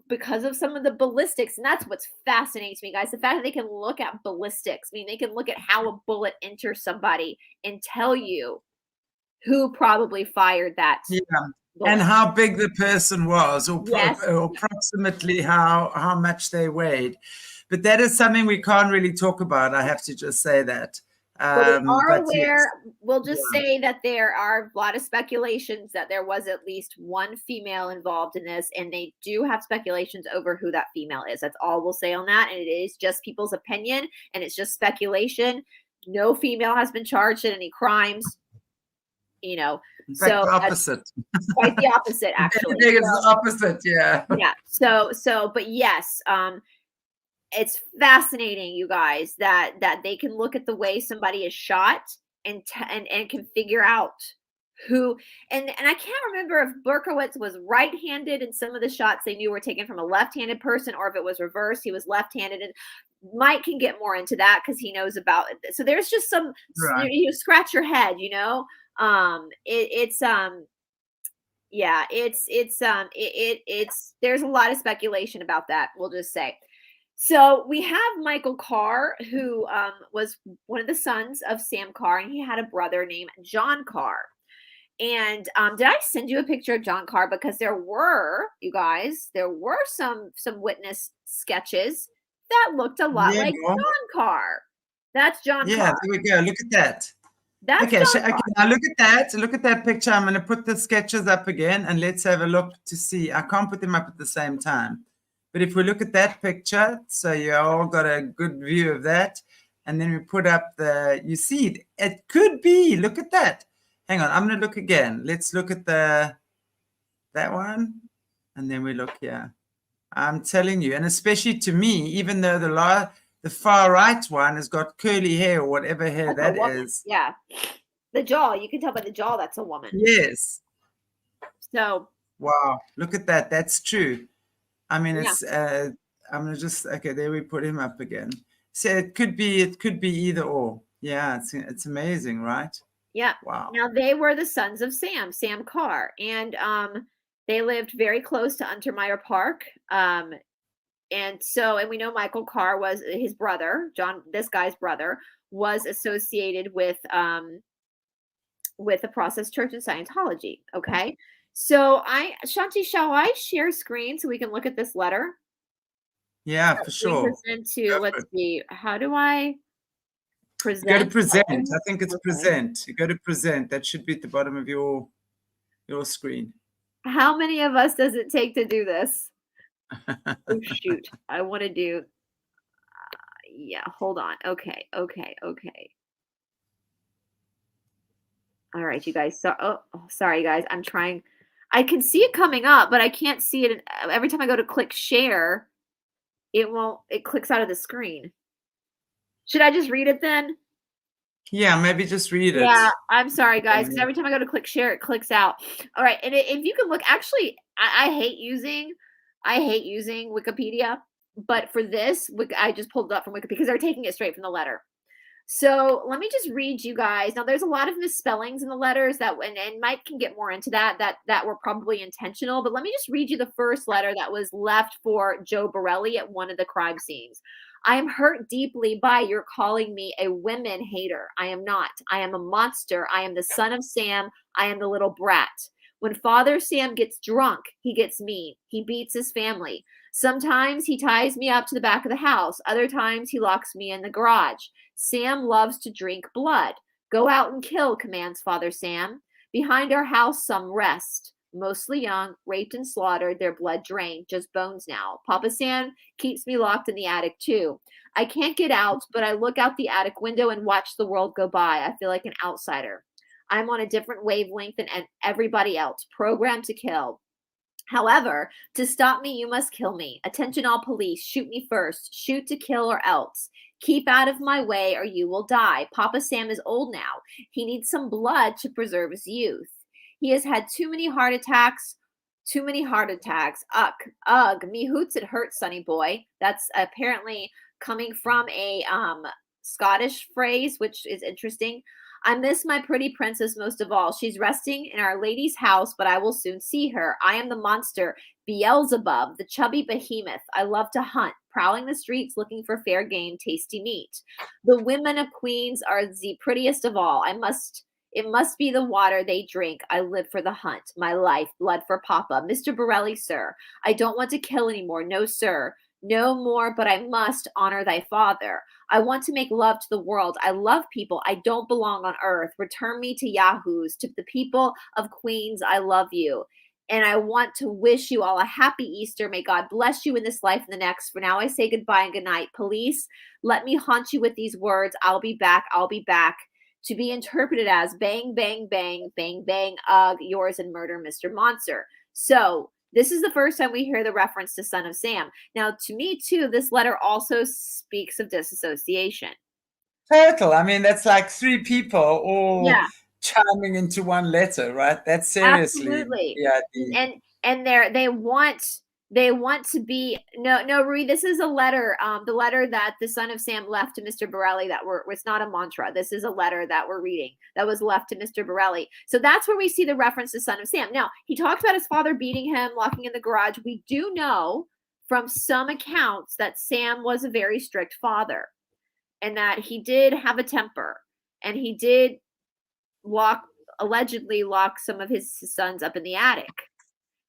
because of some of the ballistics, and that's what fascinates me, guys. The fact that they can look at ballistics. I mean, they can look at how a bullet enters somebody and tell you who probably fired that. Yeah. And how big the person was, or approximately how much they weighed. But that is something we can't really talk about. I have to just say that. But we are aware. Yes. We'll just say that there are a lot of speculations that there was at least one female involved in this, and they do have speculations over who that female is. That's all we'll say on that. And it is just people's opinion, and it's just speculation. No female has been charged in any crimes. You know, so the opposite. Quite the opposite, actually. I think it's the opposite, yeah. Yeah. So, but yes, it's fascinating, you guys, that they can look at the way somebody is shot and can figure out who. And I can't remember if Berkowitz was right-handed, and some of the shots they knew were taken from a left-handed person, or if it was reversed, he was left-handed. And Mike can get more into that because he knows about it. So there's just some, you scratch your head, you know. There's a lot of speculation about that, we'll just say. So we have Michael Carr, who was one of the sons of Sam Carr, and he had a brother named John Carr. And did I send you a picture of John Carr? Because there were some witness sketches that looked a lot like John Carr. That's John Carr. Yeah, there we go. Look at that. Okay, now look at that. Look at that picture. I'm going to put the sketches up again, and let's have a look to see. I can't put them up at the same time. But if we look at that picture, so you all got a good view of that. And then we put up you see, it could be, look at that. Hang on, I'm going to look again. Let's look at that one. And then we look here. I'm telling you, and especially to me, even though the far right one has got curly hair, or whatever hair that is. Yeah. The jaw, you can tell by the jaw that's a woman. Yes. So. Wow, look at that. That's true. I mean, it's, I'm going to just, okay, there we put him up again. So it could be either or. Yeah, it's amazing, right? Yeah. Wow. Now they were the sons of Sam Carr, and they lived very close to Untermeyer Park. And we know Michael Carr was his brother, John, this guy's brother, was associated with the Process Church and Scientology. Okay. So Shanti, shall I share screen so we can look at this letter? Yeah, for sure. Present to, let's see, how do I present? You go to present. I think it's present. You go to present. That should be at the bottom of your screen. How many of us does it take to do this? Oh, shoot. I want to do, yeah, hold on. Okay. All right, you guys. So, sorry, guys. I'm trying. I can see it coming up, but I can't see it. Every time I go to click share, it clicks out of the screen. Should I just read it then? Yeah, maybe just read it. Yeah, I'm sorry, guys, because every time I go to click share, it clicks out. All right, and if you can look, actually, I hate using Wikipedia, but for this, I just pulled it up from Wikipedia because they're taking it straight from the letter. So let me just read you guys. Now, there's a lot of misspellings in the letters and Mike can get more into that were probably intentional. But let me just read you the first letter that was left for Joe Borelli at one of the crime scenes. I am hurt deeply by your calling me a women hater. I am not. I am a monster. I am the son of Sam. I am the little brat. When Father Sam gets drunk, he gets mean. He beats his family. Sometimes he ties me up to the back of the house. Other times he locks me in the garage. Sam loves to drink blood. Go out and kill, commands Father Sam. Behind our house, some rest. Mostly young, raped and slaughtered, their blood drained, just bones now. Papa Sam keeps me locked in the attic too. I can't get out, but I look out the attic window and watch the world go by. I feel like an outsider. I'm on a different wavelength than everybody else, programmed to kill. However, to stop me, you must kill me. Attention all police, shoot me first. Shoot to kill or else. Keep out of my way or you will die. Papa Sam is old now. He needs some blood to preserve his youth. He has had too many heart attacks. Ugh, me hoots, it hurts, sonny boy. That's apparently coming from a Scottish phrase, which is interesting. I miss my pretty princess most of all. She's resting in Our Lady's house, but I will soon see her. I am the monster, Beelzebub, the chubby behemoth. I love to hunt, prowling the streets looking for fair game, tasty meat. The women of Queens are the prettiest of all. It must be the water they drink. I live for the hunt. My life, blood for Papa. Mr. Borelli, sir, I don't want to kill anymore. No, sir. No more, but I must honor thy father. I want to make love to the world. I love people. I don't belong on earth. Return me to Yahoos, to the people of Queens. I love you. And I want to wish you all a happy Easter. May God bless you in this life and the next. For now, I say goodbye and good night. Police, let me haunt you with these words. I'll be back. I'll be back. To be interpreted as bang, bang, bang, bang, bang, ugh, yours and murder, Mr. Monster. So this is the first time we hear the reference to Son of Sam. Now, to me, too, this letter also speaks of disassociation. Total. I mean, that's like three people all chiming into one letter, right? That's seriously. Absolutely. Yeah. And they want to be no, Rui, this is a letter, the letter that the son of Sam left to Mr. Borelli it's not a mantra. This is a letter that we're reading that was left to Mr. Borelli. So that's where we see the reference to son of Sam. Now, he talks about his father beating him, locking in the garage. We do know from some accounts that Sam was a very strict father and that he did have a temper and he did allegedly lock some of his sons up in the attic.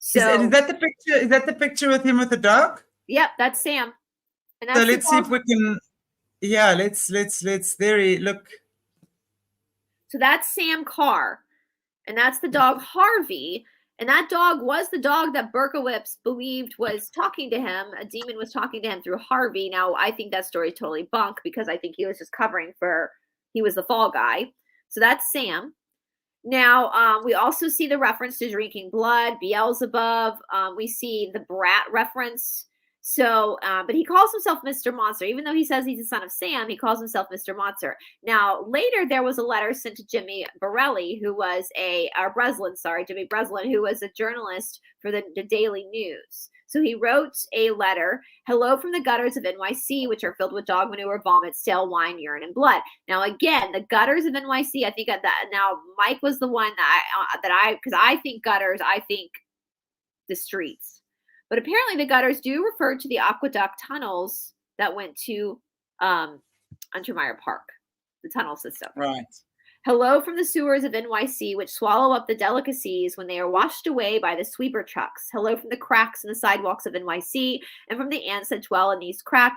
So is that the picture? Is that the picture with him with the dog? Yep, that's Sam. And that's so let's see if we can. Yeah, let's look. So that's Sam Carr, and that's the dog Harvey, and that dog was the dog that Berkowitz believed was talking to him. A demon was talking to him through Harvey. Now I think that story is totally bunk because I think he was just covering he was the fall guy. So that's Sam. Now, we also see the reference to drinking blood, Beelzebub. We see the brat reference. So, but he calls himself Mr. Monster. Even though he says he's the son of Sam, he calls himself Mr. Monster. Now, later there was a letter sent to Jimmy Borelli, who was Jimmy Breslin, who was a journalist for the Daily News. So he wrote a letter, hello from the gutters of NYC, which are filled with dog manure, vomit, stale wine, urine, and blood. Now, again, the gutters of NYC, I think that now Mike was the one because I think gutters, I think the streets. But apparently the gutters do refer to the aqueduct tunnels that went to Untermeyer Park, the tunnel system. Right. Hello from the sewers of NYC, which swallow up the delicacies when they are washed away by the sweeper trucks. Hello from the cracks in the sidewalks of NYC and from the ants that dwell in these cracks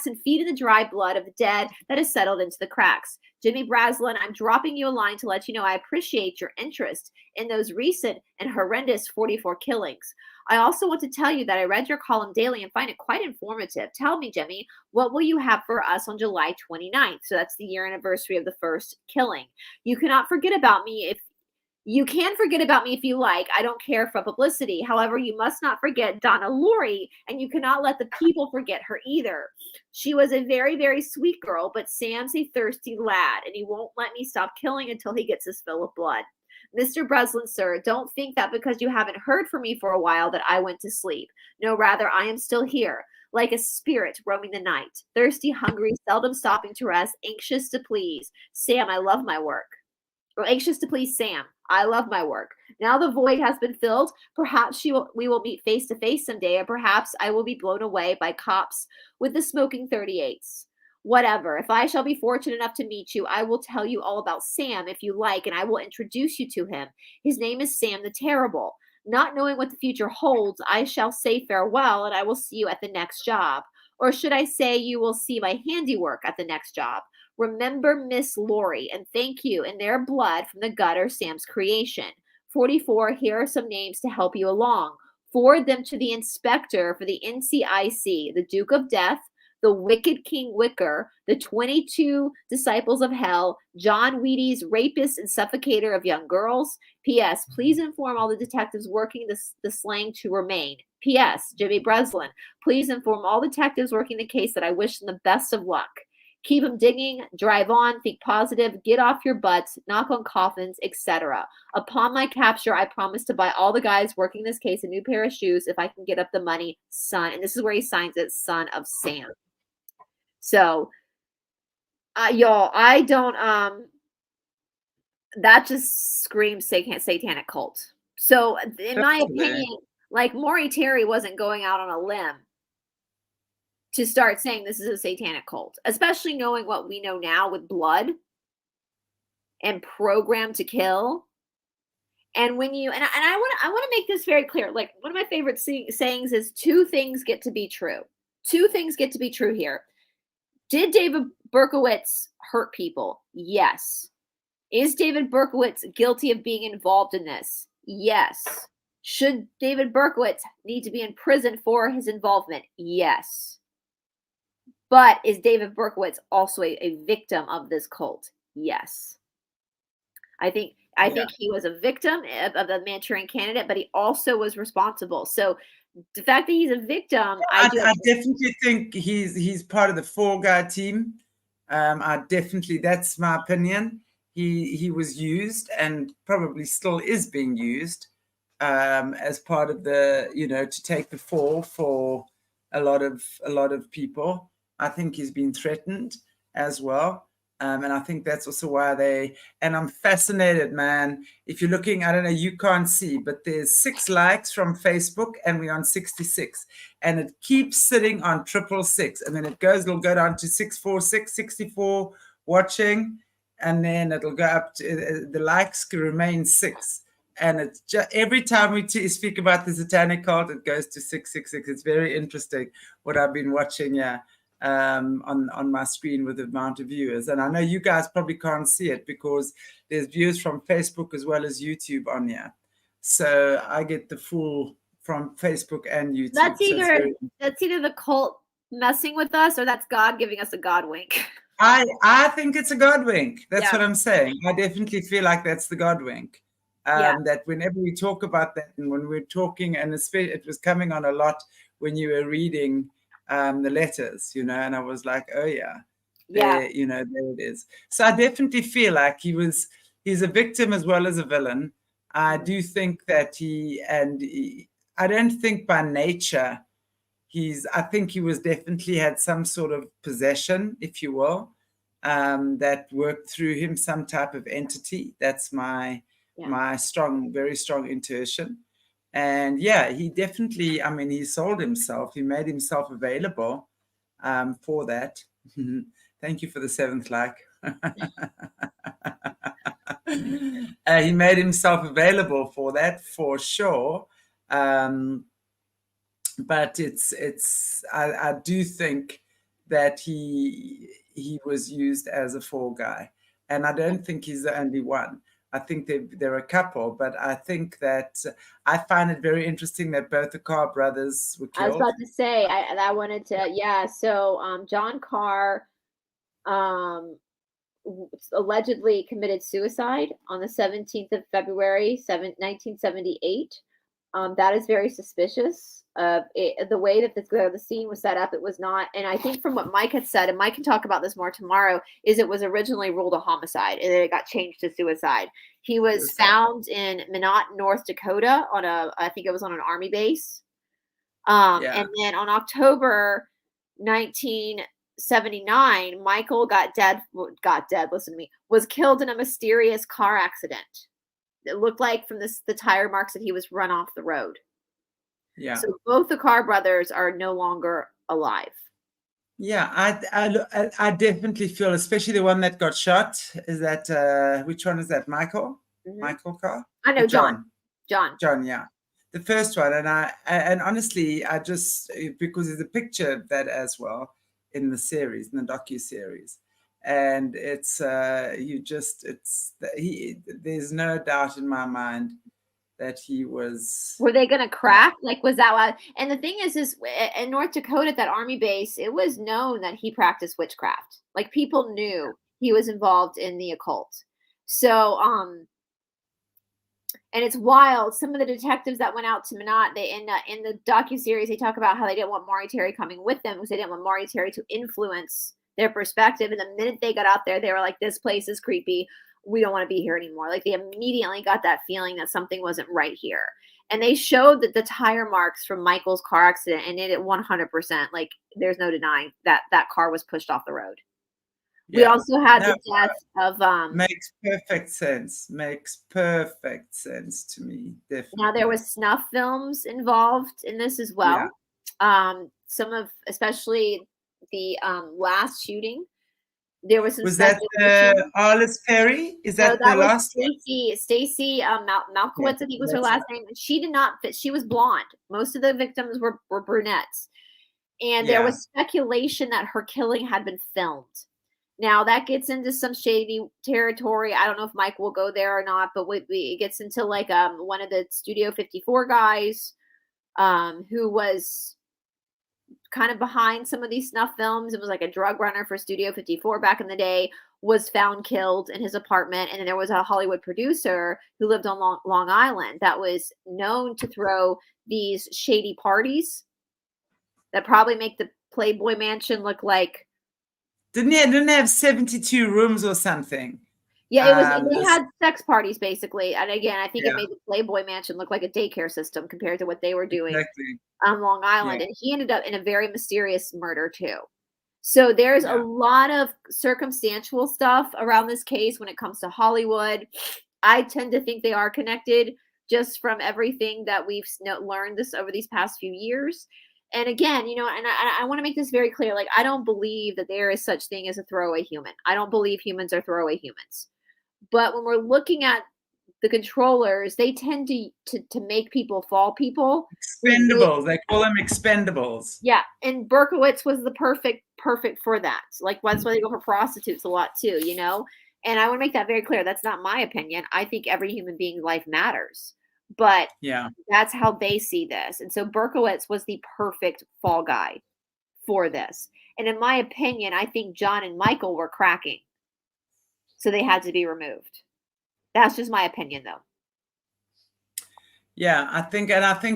and feed in the dry blood of the dead that has settled into the cracks. Jimmy Braslin, I'm dropping you a line to let you know I appreciate your interest in those recent and horrendous 44 killings. I also want to tell you that I read your column daily and find it quite informative. Tell me, Jimmy, what will you have for us on July 29th? So that's the year anniversary of the first killing. You cannot forget about me if you can forget about me if you like. I don't care for publicity. However, you must not forget Donna Laurie, and you cannot let the people forget her either. She was a very, very sweet girl, but Sam's a thirsty lad, and he won't let me stop killing until he gets his fill of blood. Mr. Breslin, sir, don't think that because you haven't heard from me for a while that I went to sleep. No, rather, I am still here, like a spirit roaming the night, thirsty, hungry, seldom stopping to rest, anxious to please. Sam, I love my work. Or anxious to please Sam. I love my work. Now the void has been filled. Perhaps we will meet face to face someday, or perhaps I will be blown away by cops with the smoking 38s. Whatever. If I shall be fortunate enough to meet you, I will tell you all about Sam if you like, and I will introduce you to him. His name is Sam the Terrible. Not knowing what the future holds, I shall say farewell, and I will see you at the next job. Or should I say you will see my handiwork at the next job? Remember Miss Laurie, and thank you in their blood from the gutter, Sam's creation. 44, here are some names to help you along. Forward them to the inspector for the NCIC, the Duke of Death, the Wicked King Wicker, the 22 Disciples of Hell, John Wheaties, rapist and suffocator of young girls. P.S. Please inform all the detectives working the slang to remain. P.S. Jimmy Breslin, please inform all detectives working the case that I wish them the best of luck. Keep them digging, drive on, think positive, get off your butts, knock on coffins, etc. Upon my capture, I promise to buy all the guys working this case a new pair of shoes if I can get up the money, son. And this is where he signs it, son of Sam. So, y'all, I don't, that just screams satanic cult. So, in my opinion, like Maury Terry wasn't going out on a limb to start saying this is a satanic cult, especially knowing what we know now with blood and programmed to kill. And when you, and I want to make this very clear. Like, one of my favorite sayings is two things get to be true. Two things get to be true here. Did David Berkowitz hurt people? Yes. Is David Berkowitz guilty of being involved in this? Yes. Should David Berkowitz need to be in prison for his involvement? Yes. But is David Berkowitz also a victim of this cult? Yes. I think he was a victim of the Manchurian Candidate, but he also was responsible. So the fact that he's a victim, I definitely think he's part of the Fall Guy team. That's my opinion. He was used and probably still is being used as part of the, to take the fall for a lot of people. I think he's been threatened as well. And I think that's also why and I'm fascinated, man. If you're looking, I don't know, you can't see, but there's 6 likes from Facebook and we're on 66. And it keeps sitting on 666. And then it'll go down to 646, 64 watching. And then it'll go up to, the likes remain 6. And it's just, every time we speak about the Satanic cult, it goes to 666. It's very interesting what I've been watching, on my screen with the amount of viewers. And I know you guys probably can't see it because there's views from Facebook as well as YouTube on here. So I get the full from Facebook and YouTube. That's either the cult messing with us or that's God giving us a God wink. I think it's a God wink. That's what I'm saying. I definitely feel like that's the God wink. That whenever we talk about that and when we're talking, and especially it was coming on a lot when you were reading the letters, and I was like, oh yeah, there it is. So I definitely feel like he's a victim as well as a villain. I do think that I don't think by nature I think he was definitely had some sort of possession, if you will, that worked through him, some type of entity. That's my very strong intuition. And yeah, he definitely, I mean, he sold himself. He made himself available for that. Thank you for the 7th like. He made himself available for that, for sure. But I do think that he was used as a fall guy, and I don't think he's the only one. I think there are a couple, but I think that I find it very interesting that both the Carr brothers were killed. I was about to say, I wanted to, yeah. So John Carr allegedly committed suicide on the 17th of February, 1978. That is very suspicious. The way that the scene was set up, it was not. And I think from what Mike had said, and Mike can talk about this more tomorrow, is it was originally ruled a homicide and then it got changed to suicide. He was found in Minot, North Dakota I think it was on an army base. And then on October 1979, Michael got dead, listen to me, was killed in a mysterious car accident. It looked like from the tire marks that he was run off the road. Yeah. So both the Carr brothers are no longer alive. Yeah, I definitely feel, especially the one that got shot. Is that which one is that? Michael? Mm-hmm. Michael Carr? I know John. John, yeah. The first one, and honestly, I just, because there's a picture of that as well in the series, in the docu-series. And it's there's no doubt in my mind that he was. Were they going to crack? Like, was that why? And the thing is in North Dakota, at that army base, it was known that he practiced witchcraft. Like, people knew he was involved in the occult. So, and it's wild. Some of the detectives that went out to Minot, they in the docuseries, they talk about how they didn't want Maury Terry coming with them because they didn't want Maury Terry to influence their perspective. And the minute they got out there, they were like, this place is creepy. We don't want to be here anymore. Like, they immediately got that feeling that something wasn't right here. And they showed that the tire marks from Michael's car accident, and it 100%, like, there's no denying that that car was pushed off the road. Yeah. We also had the death of makes perfect sense to me, definitely. Now, there was snuff films involved in this as well. Yeah. Some of, especially the last shooting, there was some. Was that Arliss Perry? Is that the last? Stacy Malkowitz, I think was her last name. She did not fit. She was blonde. Most of the victims were brunettes, and there was speculation that her killing had been filmed. Now that gets into some shady territory. I don't know if Mike will go there or not, but it gets into like one of the Studio 54 guys, who was kind of behind some of these snuff films. It was like a drug runner for Studio 54 back in the day, was found killed in his apartment. And then there was a Hollywood producer who lived on Long Island that was known to throw these shady parties that probably make the Playboy Mansion look like. Didn't it have 72 rooms or something? Yeah, they had sex parties basically. And again, I think it made the Playboy Mansion look like a daycare system compared to what they were doing on Long Island. Yeah. And he ended up in a very mysterious murder too. So there's a lot of circumstantial stuff around this case when it comes to Hollywood. I tend to think they are connected just from everything that we've learned over these past few years. And again, and I want to make this very clear. Like, I don't believe that there is such thing as a throwaway human. I don't believe humans are throwaway humans. But when we're looking at the controllers, they tend to make people fall people. Expendables. They call them expendables. Yeah. And Berkowitz was the perfect for that. Like, that's why they go for prostitutes a lot too, And I want to make that very clear. That's not my opinion. I think every human being's life matters. But that's how they see this. And so Berkowitz was the perfect fall guy for this. And in my opinion, I think John and Michael were cracking. So they had to be removed. That's just my opinion, though. Yeah, I think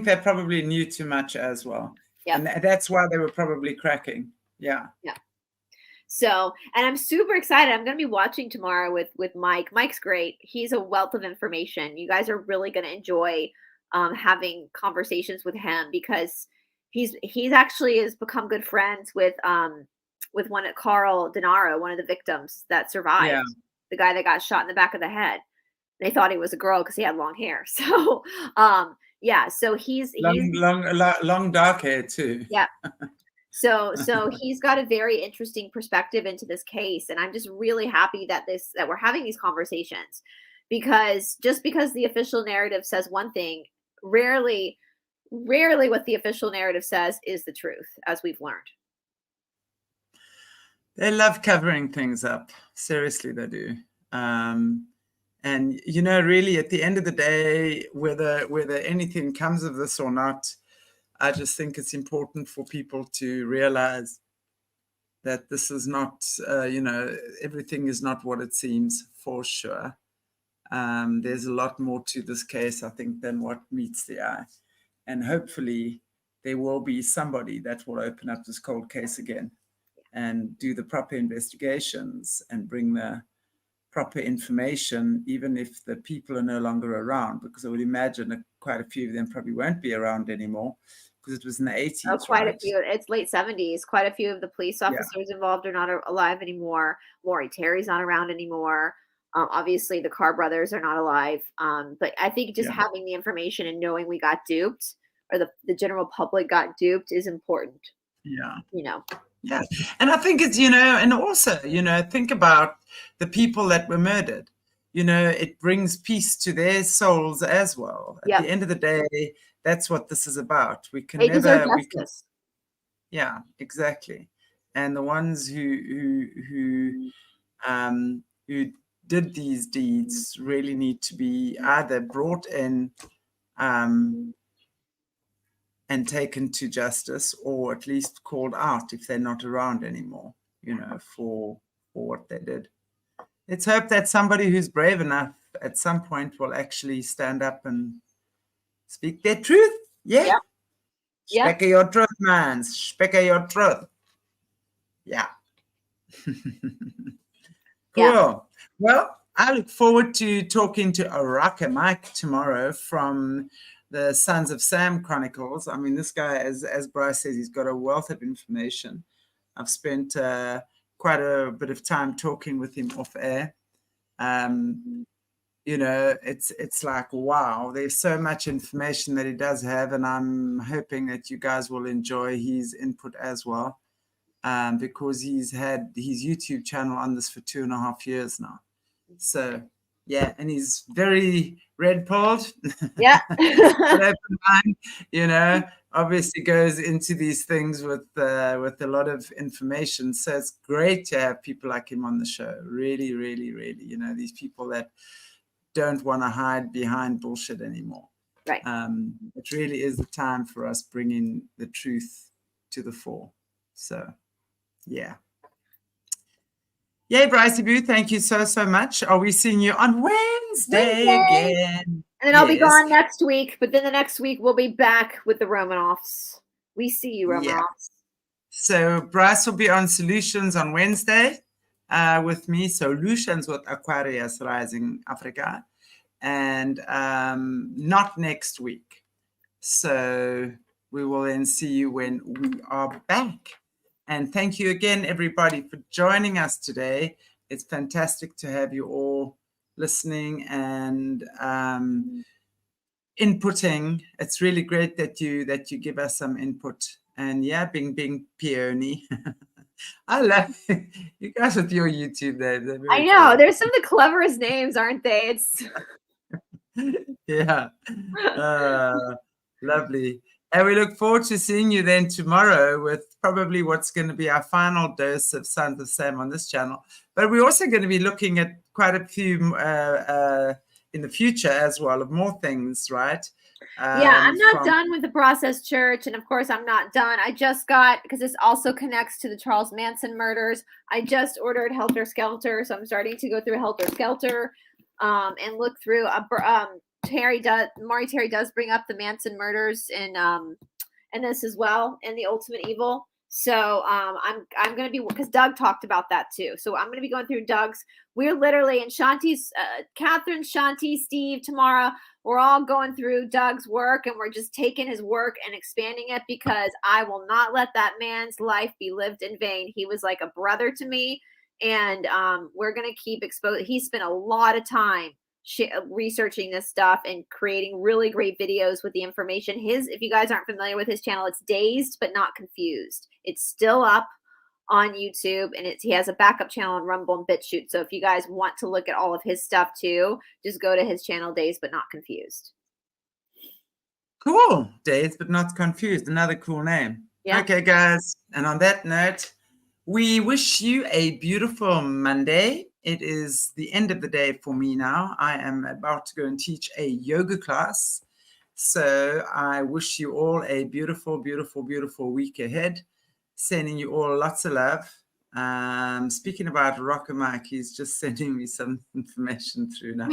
they probably knew too much as well. Yeah. And that's why they were probably cracking. Yeah. Yeah. So, and I'm super excited. I'm going to be watching tomorrow with Mike. Mike's great. He's a wealth of information. You guys are really going to enjoy having conversations with him, because he's actually has become good friends with one at Carl Denaro, one of the victims that survived, the guy that got shot in the back of the head. They thought he was a girl because he had long hair. So so he's long dark hair too. Yeah. So he's got a very interesting perspective into this case, and I'm just really happy that we're having these conversations, because just because the official narrative says one thing, rarely what the official narrative says is the truth, as we've learned. They love covering things up. Seriously, they do. And really, at the end of the day, whether anything comes of this or not, I just think it's important for people to realize that this is not, everything is not what it seems, for sure. There's a lot more to this case, I think, than what meets the eye. And hopefully there will be somebody that will open up this cold case again and do the proper investigations and bring the proper information, even if the people are no longer around, because I would imagine that quite a few of them probably won't be around anymore, because it was in the 80s. Oh, quite a few. It's late 70s. Quite a few of the police officers involved are not alive anymore. Maury Terry's not around anymore. Obviously, the Carr brothers are not alive. But I think just having the information and knowing we got duped, or the general public got duped, is important. Yeah. Yeah. And I think it's, and also, think about the people that were murdered. It brings peace to their souls as well. At the end of the day, that's what this is about. We can deserve justice. Yeah, exactly. And the ones who did these deeds really need to be either brought in and taken to justice, or at least called out if they're not around anymore, for what they did. Let's hope that somebody who's brave enough at some point will actually stand up and speak their truth. Yeah. Speak your truth, man. Speak your truth. Yeah. Cool. Well, I look forward to talking to Araka Mike tomorrow from the Sons of Sam Chronicles. I mean, this guy, as Bryce says, he's got a wealth of information. I've spent quite a bit of time talking with him off air. It's like, wow, there's so much information that he does have, and I'm hoping that you guys will enjoy his input as well, because he's had his YouTube channel on this for 2.5 years now. So yeah, and he's very red-pilled. Yeah. Open mind, obviously goes into these things with a lot of information. So it's great to have people like him on the show. Really, really, really, these people that don't want to hide behind bullshit anymore. Right. It really is the time for us bringing the truth to the fore. So, yeah. Yay, Brice Boo, thank you so much. Are we seeing you on Wednesday again? And then I'll be gone next week, but then the next week we'll be back with the Romanoffs. We see you, Romanoffs. Yeah. So Brice will be on Solutions on Wednesday with me. Solutions with Aquarius Rising Africa. And not next week. So we will then see you when we are back. And thank you again, everybody, for joining us today. It's fantastic to have you all listening and inputting. It's really great that you give us some input. And yeah, being peony. I love you guys with your YouTube there. I know. Cool. There's some of the cleverest names, aren't they? It's yeah. Lovely. And we look forward to seeing you then tomorrow with probably what's going to be our final dose of Sons of Sam on this channel. But we're also going to be looking at quite a few in the future as well, of more things, right? Yeah, I'm not done with the Process Church. And of course, I'm not done. I just got, because this also1connects to the Charles Manson murders, I just ordered Helter Skelter. So I'm starting to go through Helter Skelter and look through Maury Terry does bring up the Manson murders in this as well, and the Ultimate Evil. So I'm going to be, because Doug talked about that too. So I'm going to be going through Doug's. We're literally, and Shanti's, Catherine, Shanti, Steve, Tamara, we're all going through Doug's work, and we're just taking his work and expanding it, because I will not let that man's life be lived in vain. He was like a brother to me, and we're going to keep exposing. He spent a lot of time researching this stuff and creating really great videos with the information. If you guys aren't familiar with his channel, it's Dazed But Not Confused. It's still up on YouTube, and he has a backup channel on Rumble and BitChute. So if you guys want to look at all of his stuff too, just go to his channel, Dazed But Not Confused. Cool. Dazed But Not Confused. Another cool name. Yeah. Okay, guys. And on that note, we wish you a beautiful Monday. It is the end of the day for me now. I am about to go and teach a yoga class. So I wish you all a beautiful, beautiful, beautiful week ahead. Sending you all lots of love. Speaking about Rocker Mike, he's just sending me some information through now.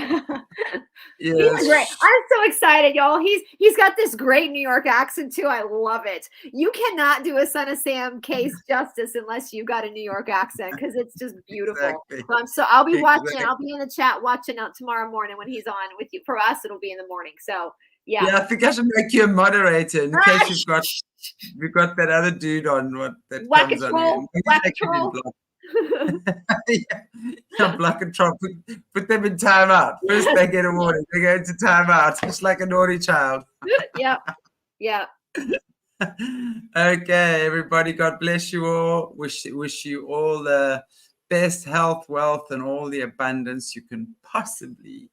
Yes. He's great. I'm so excited, y'all. He's got this great New York accent too. I love it. You cannot do a Son of Sam case justice unless you got a New York accent, because it's just beautiful. Exactly. So I'll be watching. I'll be in the chat watching out tomorrow morning when he's on with you. For us, it'll be in the morning. So yeah. Yeah, I think I should make you a moderator in case we've got that other dude on comes on. Whack a troll. Yeah, block and troll. Put them in timeout. First they get a warning. They go into timeout. It's like a naughty child. Yeah. Yeah. Okay, everybody. God bless you all. Wish you all the best health, wealth, and all the abundance you can possibly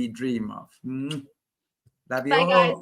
dream of. Love you all. Bye, guys.